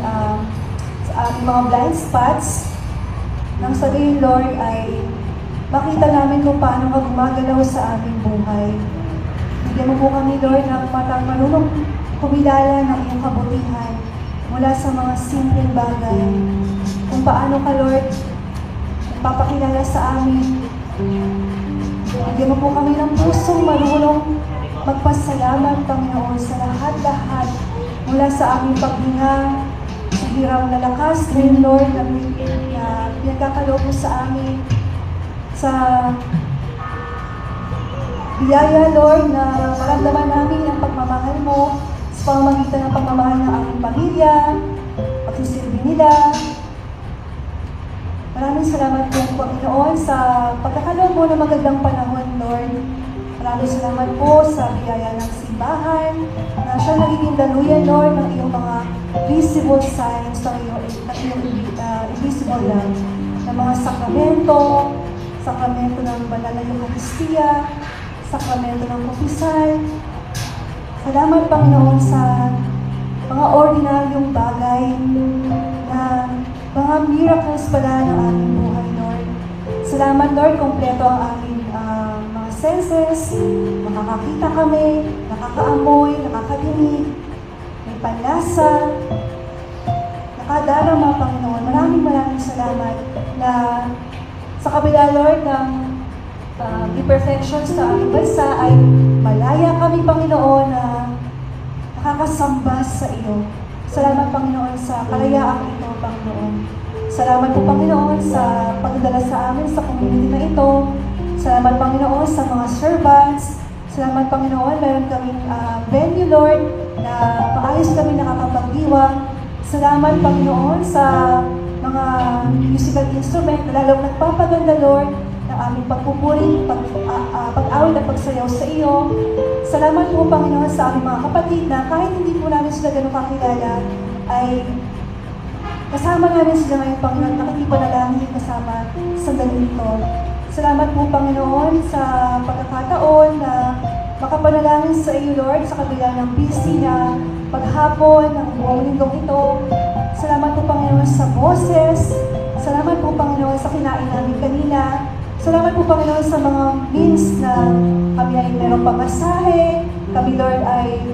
sa aming mga blind spots. Nang sa gayon, Lord, ay makita namin kung paano ka gumagalaw sa aming buhay. Bigyan mo po kami, Lord, ng matang marunong kumilala ng iyong kabutihan mula sa mga simpleng bagay. Kung paano ka, Lord, papakilala sa amin. Bigyan mo po kami ng pusong marunong magpasalamat, Panginoon, sa lahat-lahat mula sa aming paghinga sa hirang na lakas ngayon, Lord, na pinagkakaloob mo sa amin, sa biyaya, Lord, na maramdaman namin ang pagmamahal mo sa pamamagitan ng pagmamahal ng aming pamilya, pagsisilbi nila. Maraming salamat po, Panginoon, sa pagkakaloob mo ng magandang panahon, Lord. Maraming salamat po sa biyaya ng simbahan, na siya nagiging daluyan, Lord, ng iyong mga visible signs, ng iyong invisible lang, ng mga sakramento, sakramento ng banal na Eucharistia, sakramento ng kumpisal. Salamat, Panginoon, sa mga ordinaryong bagay na mga miracles pala ng aming buhay, Lord. Salamat, Lord, kompleto ang aming mga senses. Makakakita kami, nakakaamoy, nakakadinig, may panlasa, nakadarama, Panginoon. Maraming salamat na sa kabila, Lord, ng imperfections na aming bansa ay malaya kami, Panginoon, na nakakasamba sa iyo. Salamat, Panginoon, sa kalayaang ito, Panginoon. Salamat po, Panginoon, sa pagdala sa amin sa community na ito. Salamat, Panginoon, sa mga servants. Salamat, Panginoon, meron kaming venue, Lord, na maayos kami nakakapagdiwang. Salamat, Panginoon, sa mga musical instrument na lalong nagpapaganda, Lord, ng aming pagpupuri, pag-awit at pagsayaw sa iyo. Salamat po, Panginoon, sa aming mga kapatid na kahit hindi po namin sila ganun kakilala, ay kasama namin sila ngayon, Panginoon, nakikipanalangin kasama sa ganito. Salamat po, Panginoon, sa pagkakataon na makapanalangin sa iyo, Lord, sa kabila ng busy na paghapon ng buong linggong ito. Salamat po, Panginoon, sa boses. Salamat po, Panginoon, sa kinain namin kanina. Salamat po, Panginoon, sa mga means na kami ay merong pamasahe. Kami, Lord, ay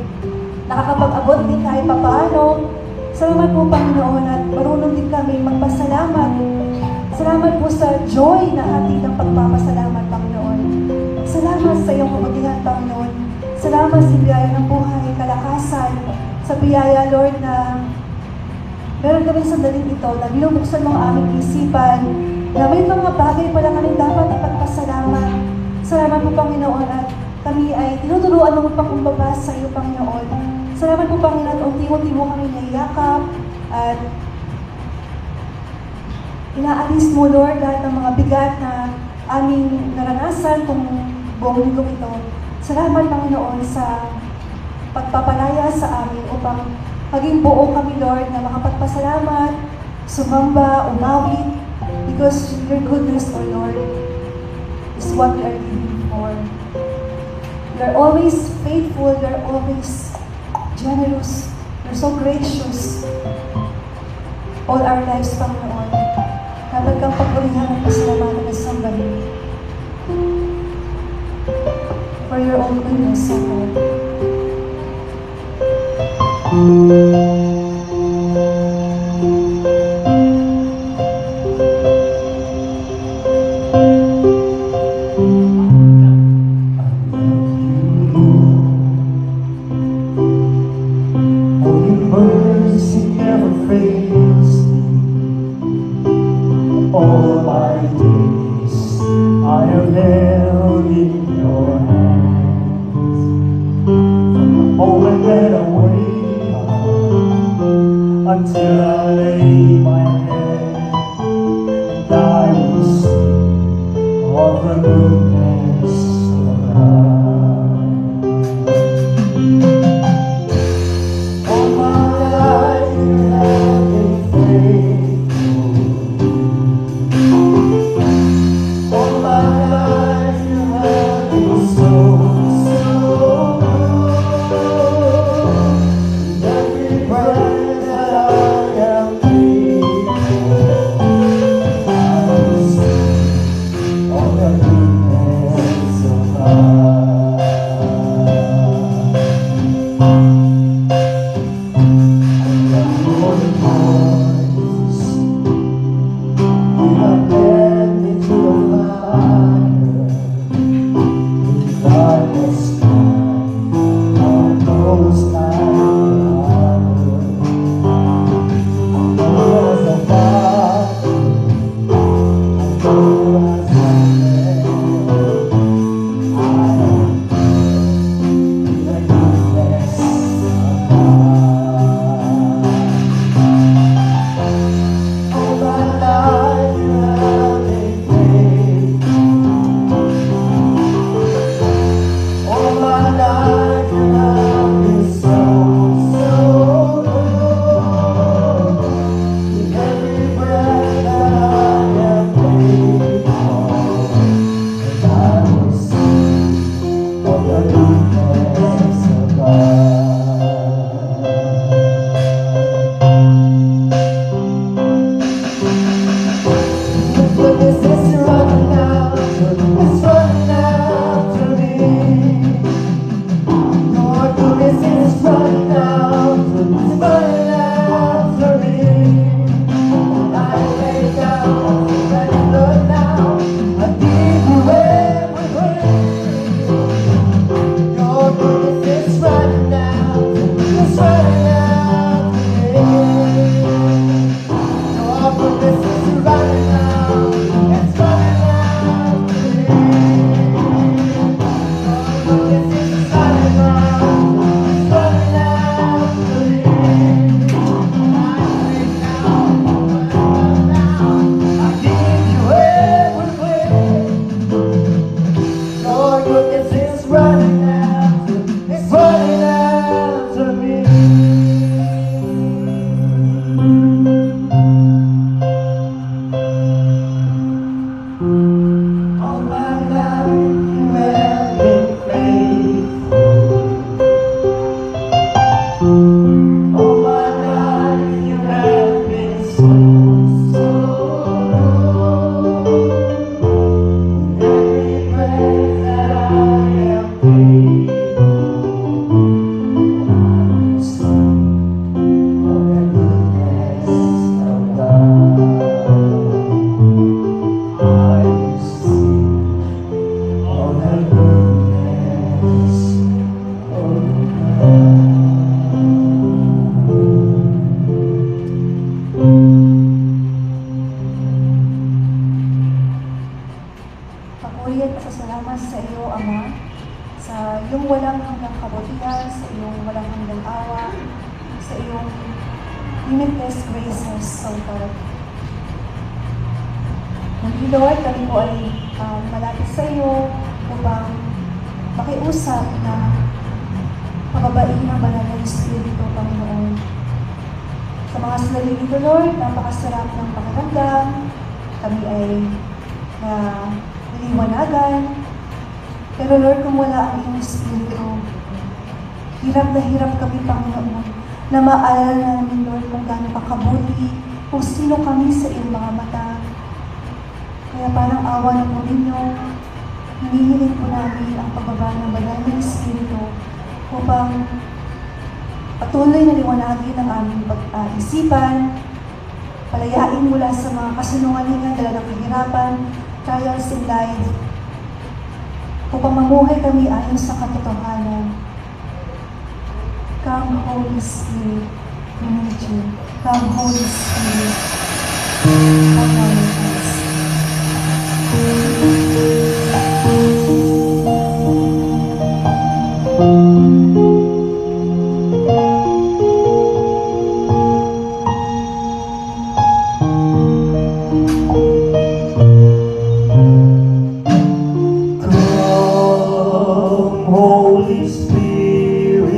nakakapag-abot din kahit papaano. Salamat po, Panginoon, at marunong din kami magpasalamat. Salamat po sa joy na hatid ng pagpapasalamat, Panginoon. Salamat sa iyong kabutihan, Panginoon. Salamat sa biyaya ng buhay, kalakasan, sa biyaya, Lord, na meron kami sa daling ito na binubuksan mo ang aming isipan, na may mga bagay pala kami dapat ipagpasalamat. Salamat po, Panginoon, at kami ay tinuturuan mo pagkumbaba sa iyo, Panginoon. Salamat po, Panginoon, unti-unti mo kami naiyakap at inaalis mo, Lord, lahat ng mga bigat na aming naranasan kung buong linggo ito. Salamat, Panginoon, sa pagpapalaya sa amin upang maging buo kami, Lord, na makapagpasalamat, sumamba, umawit, because your goodness, O Lord, is what we are living for. You're always faithful, you're always generous, you're so gracious. All our lives, Panginoon, dapat kang pagpurihan at pasalamatan at sambahin. For your own goodness, O Lord. All my days I have held in your hands. From the moment that I wake up until I lay my head, and I will sing of the goodness of God. All my life you have been faithful. walang hanggang kabutihan, sa iyong walang hanggang awa, sa iyong limitless graces, O God. Muli, Lord, kami po ay malapit sa iyo upang makiusap na pababain ng banal na Espiritu, Panginoon. Sa mga sandali nito, Lord, napakasarap ng pakiramdam. Kami ay niliwanagan. Pero Lord, kung wala ang iyong Espiritu, hirap na hirap kami, Panginoon, na maalala namin, Lord, kung gaano kakabuti, kung sino kami sa iyong mga mata. Kaya parang awa na po ninyo, hinihiling po namin ang pagbaba ng banal na Espiritu upang patuloy na liwanagin ang aming pag-isipan, palayain mula sa mga kasinungalingan dala ng kahirapan, trials in life, upang mamuhay kami ayon sa katotohanan. Come, Holy Spirit, we need you. Come, Holy Spirit, come on us. Holy Spirit,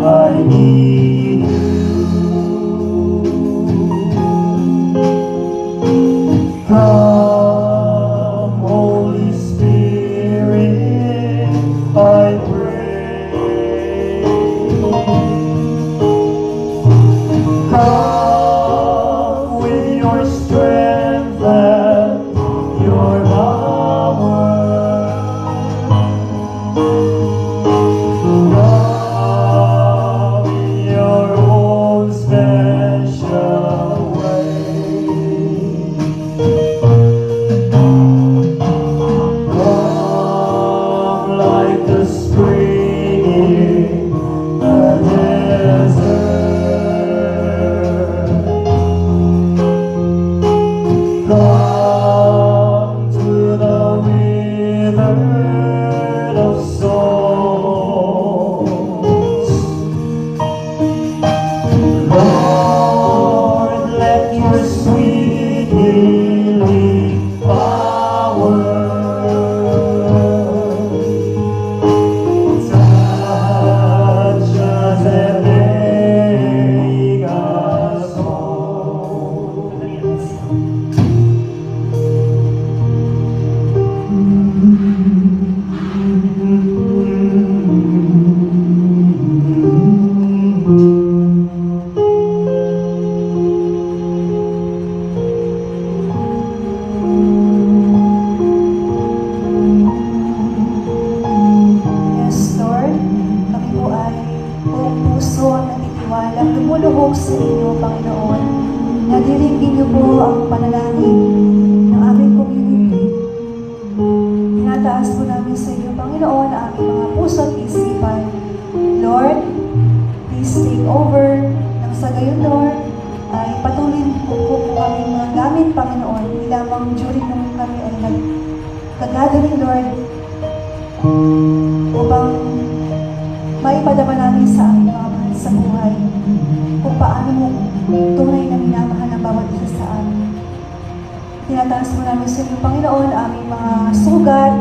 I need you. Come, Holy Spirit, I pray. Come with your strength and your power. Come in your own special way. Come like the spring in the desert. Come to the withered of souls. Lord, let your sweet healing power touch us and make us whole. Yes, Lord, kami po ay buong puso ang natitiwala, lumuluhog sa inyo, Panginoon. Nadirigin niyo po ang panalangin ng aming community. Tinataas po namin sa inyo, Panginoon, ang aming mga puso at isipan. Lord, please take over. Nang sa gayon, Lord, ay patuloy po kami mga gamit, Panginoon. Hindi lamang during nung kami ay nag-gathering, Lord, upang maipadama namin sa aming mga mahal sa buhay kung paano mo tunay na minamahal ang bawat isa sa amin. Tinataas mo namin sa inyo, Panginoon, aming mga sugat,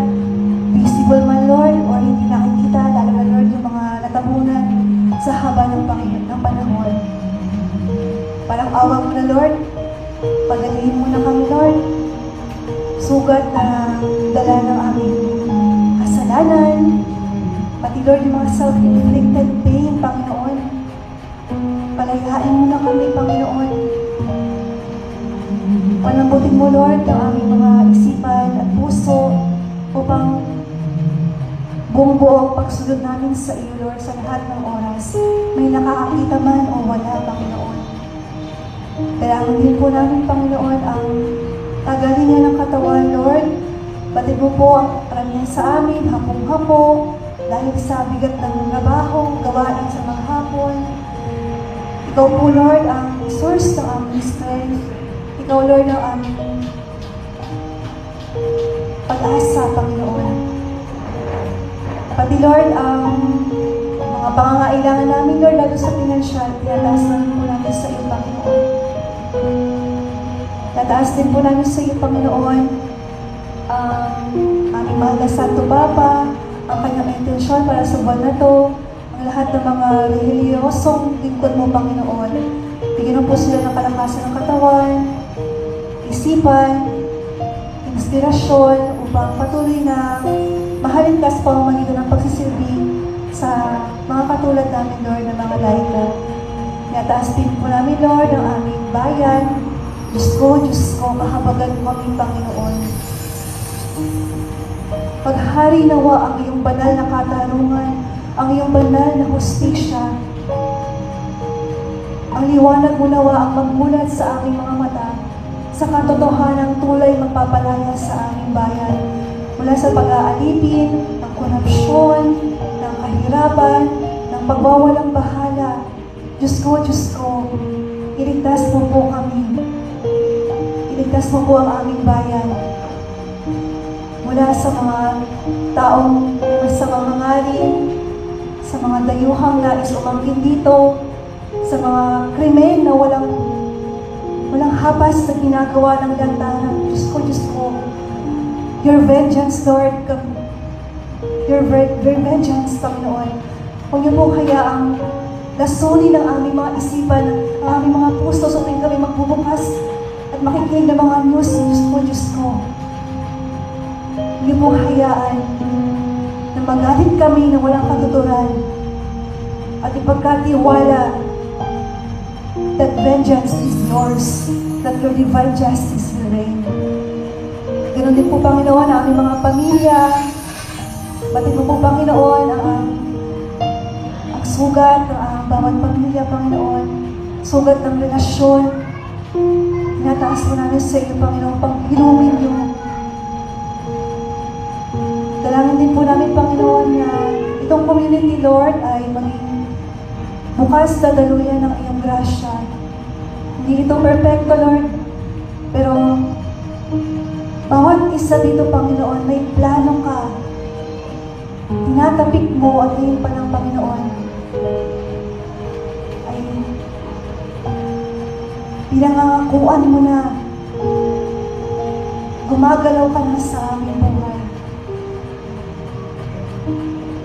visible man, Lord, or hindi nakikita, lalo na, Lord, yung mga natabunan sa haba ng panahon. Parang awa mo na, Lord, pagalihin mo na kami, Lord, sugat na dala ng aming kasalanan, pati Lord, yung mga self-inflicted pain, Panginoon. Palayain mo na kami, Panginoon. Palambutin mo, Lord, ang aming mga isipan at puso upang buong buo ang pagsunod namin sa iyo, Lord, sa lahat ng oras. May nakakakita man o wala, Panginoon. Kailangan din po namin, Panginoon, ang tagalingan ng katawan, Lord. Batid mo po ang karamihan sa amin, hapong-hapo, dahil sa bigat ng trabaho, gawain sa mga hapon. Ikaw po, Lord, ang source ng aming strength. Ikaw, Lord, ang aming pag-asa, Panginoon. Pati Lord, ang mga pangangailangan namin, Lord, lalo sa pinansyal, tinataas namin po namin sa iyo, Panginoon. Tataas din po namin sa iyo, Panginoon, ang aming mahal na Santo Papa, ang kanyang intensyon para sa buwan na to, ang lahat ng mga reliyosong lingkod mo, Panginoon. Bigyan mo po sila ng kalakasan ng katawan, isipan, inspirasyon, upang patuloy na mahalin ka sa pamamagitan ng pagsisilbi sa mga katulad namin, Lord, na mga laika. Tinataas din po namin, Lord, ang aming bayan. Diyos ko, kahabagan mo aming Panginoon. Paghari nawa ang iyong banal na katarungan, ang iyong banal na hustisya. Ang liwanag mo nawa ang magmulat sa aming mga mata, sa katotohanang tulay magpapalaya sa aming bayan, mula sa pag-aalipin, ng korupsyon, ng kahirapan, ng pagwawalang bahala. Diyos ko, iligtas mo po kami. Iligtas mo po ang aming bayan mula sa mga taong may masamang hangarin, sa mga dayuhang nais umangkin dito, sa mga krimen na walang hapas na ginagawa ng lantanan. Diyos ko, your vengeance, Lord, your vengeance, Panginoon. Huwag niyo po hayaang lasunin ng aming mga isipan, ang aming mga puso sa tuwing kami magbubukas at makikinig ng mga news. Diyos ko. Huwag niyo po hayaan na magalit kami na walang katuturan at ipagkatiwala that vengeance is yours, that your divine justice will reign. Ganon din po, Panginoon, ang aming mga pamilya. Batid mo po, Panginoon, ang sugat ng aming bawat pamilya, Panginoon. Sugat ng relasyon. Tinataas mo namin sa iyo, Panginoon, pag-inumin niyo. Dalangin din po namin, Panginoon, na itong community, Lord, ay maging bukas na daluyan ng iyong grasya. Hindi ito perfecto, Lord, pero bawat isa dito, Panginoon, may plano ka. Tinatapik mo at ngayon pa ng Panginoon ay pinangangakuan mo na gumagalaw ka na sa aming buhay.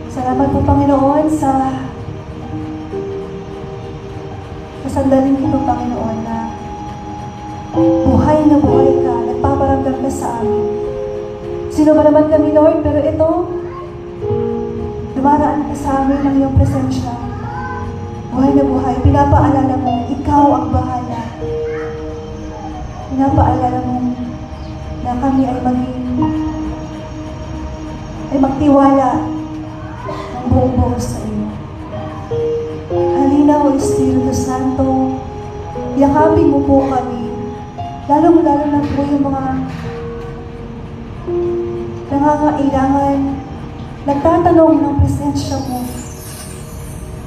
Salamat po, Panginoon, sa sandaling ito, Panginoon, na buhay na buhay ka, nagpaparamdam ka sa amin. Sino ba naman kami, Lord? Pero ito, dumaraan ka sa amin ng iyong presensya. Buhay na buhay, pinapaalala mo, ikaw ang bahala. Pinapaalala mo na kami ay magtiwala ng buong buo sa iyo. Halina, O Espiritu Santo, yakapin mo po kami. Lalo na po yung mga nangangailangan, nagtatanong ng presensya mo.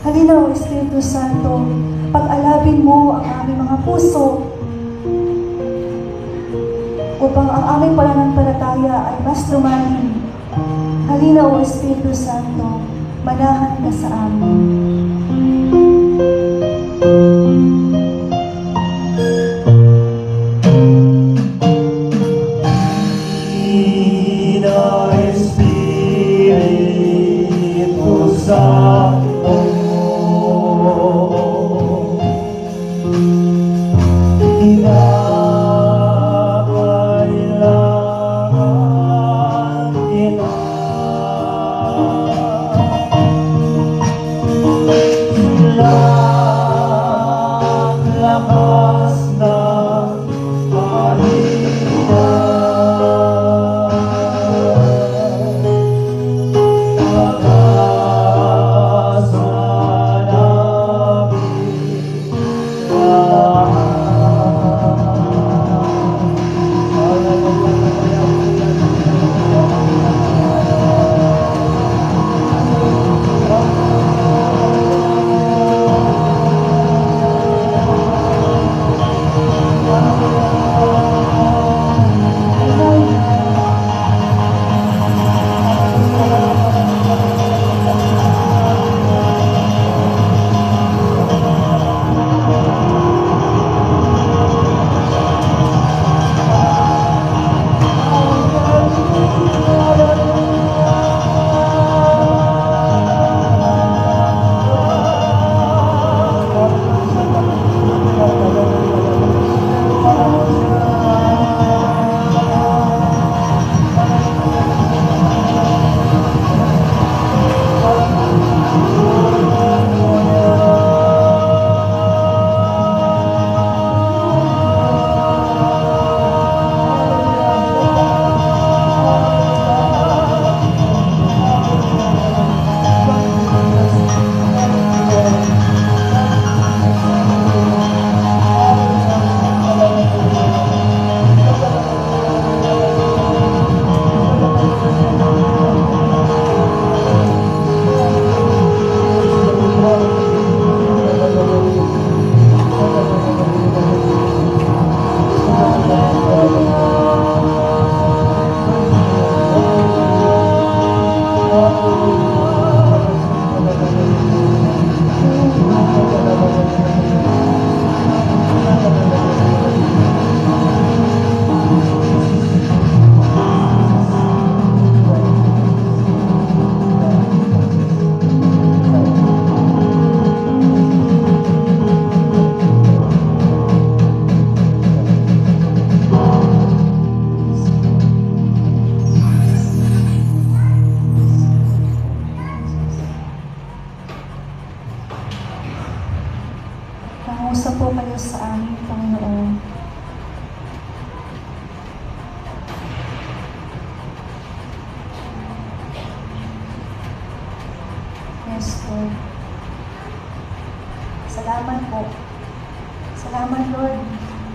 Halina, O Espiritu Santo, pag-alabin mo ang aming mga puso upang ang aming pananampalataya ay mas lumalim. Halina, O Espiritu Santo, manahan ka sa amin.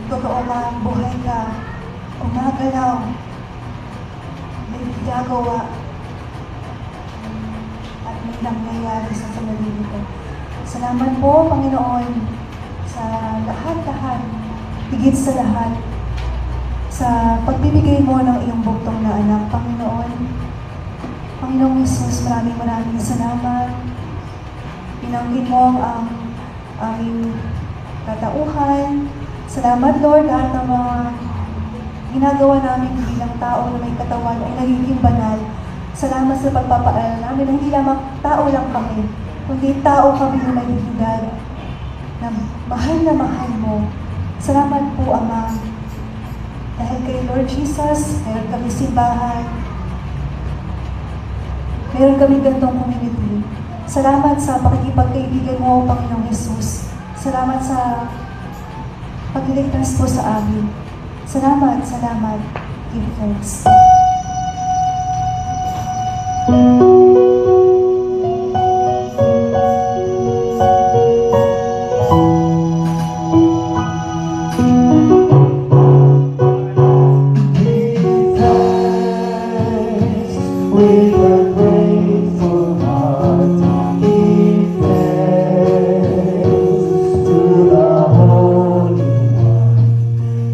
totoo ka, buhay ka, umagalaw, may ginagawa, at may nangyayari sa sarili ko. Salamat po, Panginoon, sa lahat-lahat, higit sa lahat, sa pagbibigay mo ng iyong buktong na anak, Panginoon. Panginoong Jesus, maraming salamat. Pinanggit mo ang aming katauhan. Salamat, Lord, lahat ng mga ginagawa namin bilang tao na may katawan ay nagiging banal. Salamat sa pagpapaalala namin na hindi lamang tao lang kami, kundi tao kami na may dignidad, na mahal mo. Salamat po, Ama. Dahil kay Lord Jesus, meron kami simbahan, meron kami gantong community. Salamat sa pakikipagkaibigan mo, Panginoong Jesus. Salamat sa pagliligtas po sa amin. Salamat. Give thanks. With a grateful heart, give thanks to the Holy One.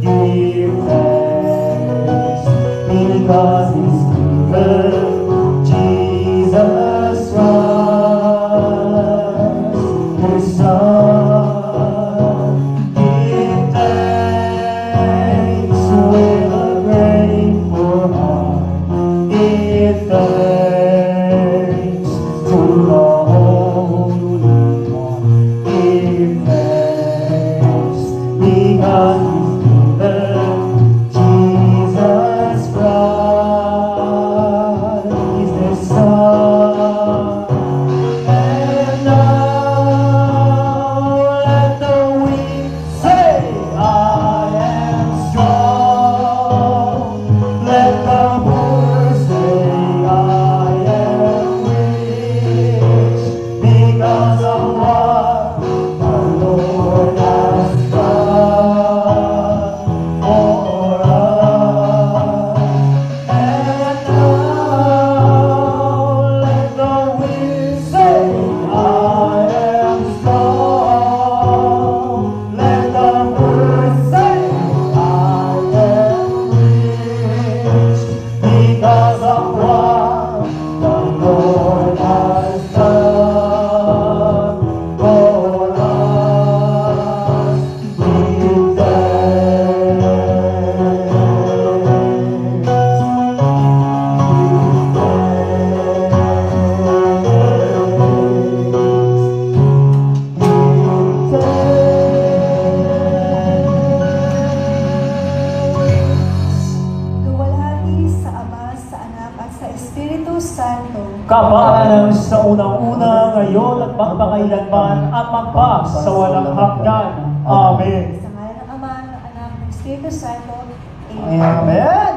Give thanks because He's given Jesus Christ, His Son. Give thanks with a grateful heart. Give thanks to the Holy One. Give thanks because He's given Jesus Christ, He's the Son. And now let the weak say, I am strong. Let the poor say, I am rich, because of what the Lord has done for us. And now let the weak say, I am strong. Let the poor say, I am rich, because of what the Lord has done for us. Give Luwalhati sa Ama, sa Anak, at sa Espiritu Santo. Kapalang sa unang-una, ngayon at magpakailanman at magpa sa walang hanggan. Amen. Sa ngalan ng Ama, ng Anak, ng Espiritu Santo. Amen. Amen.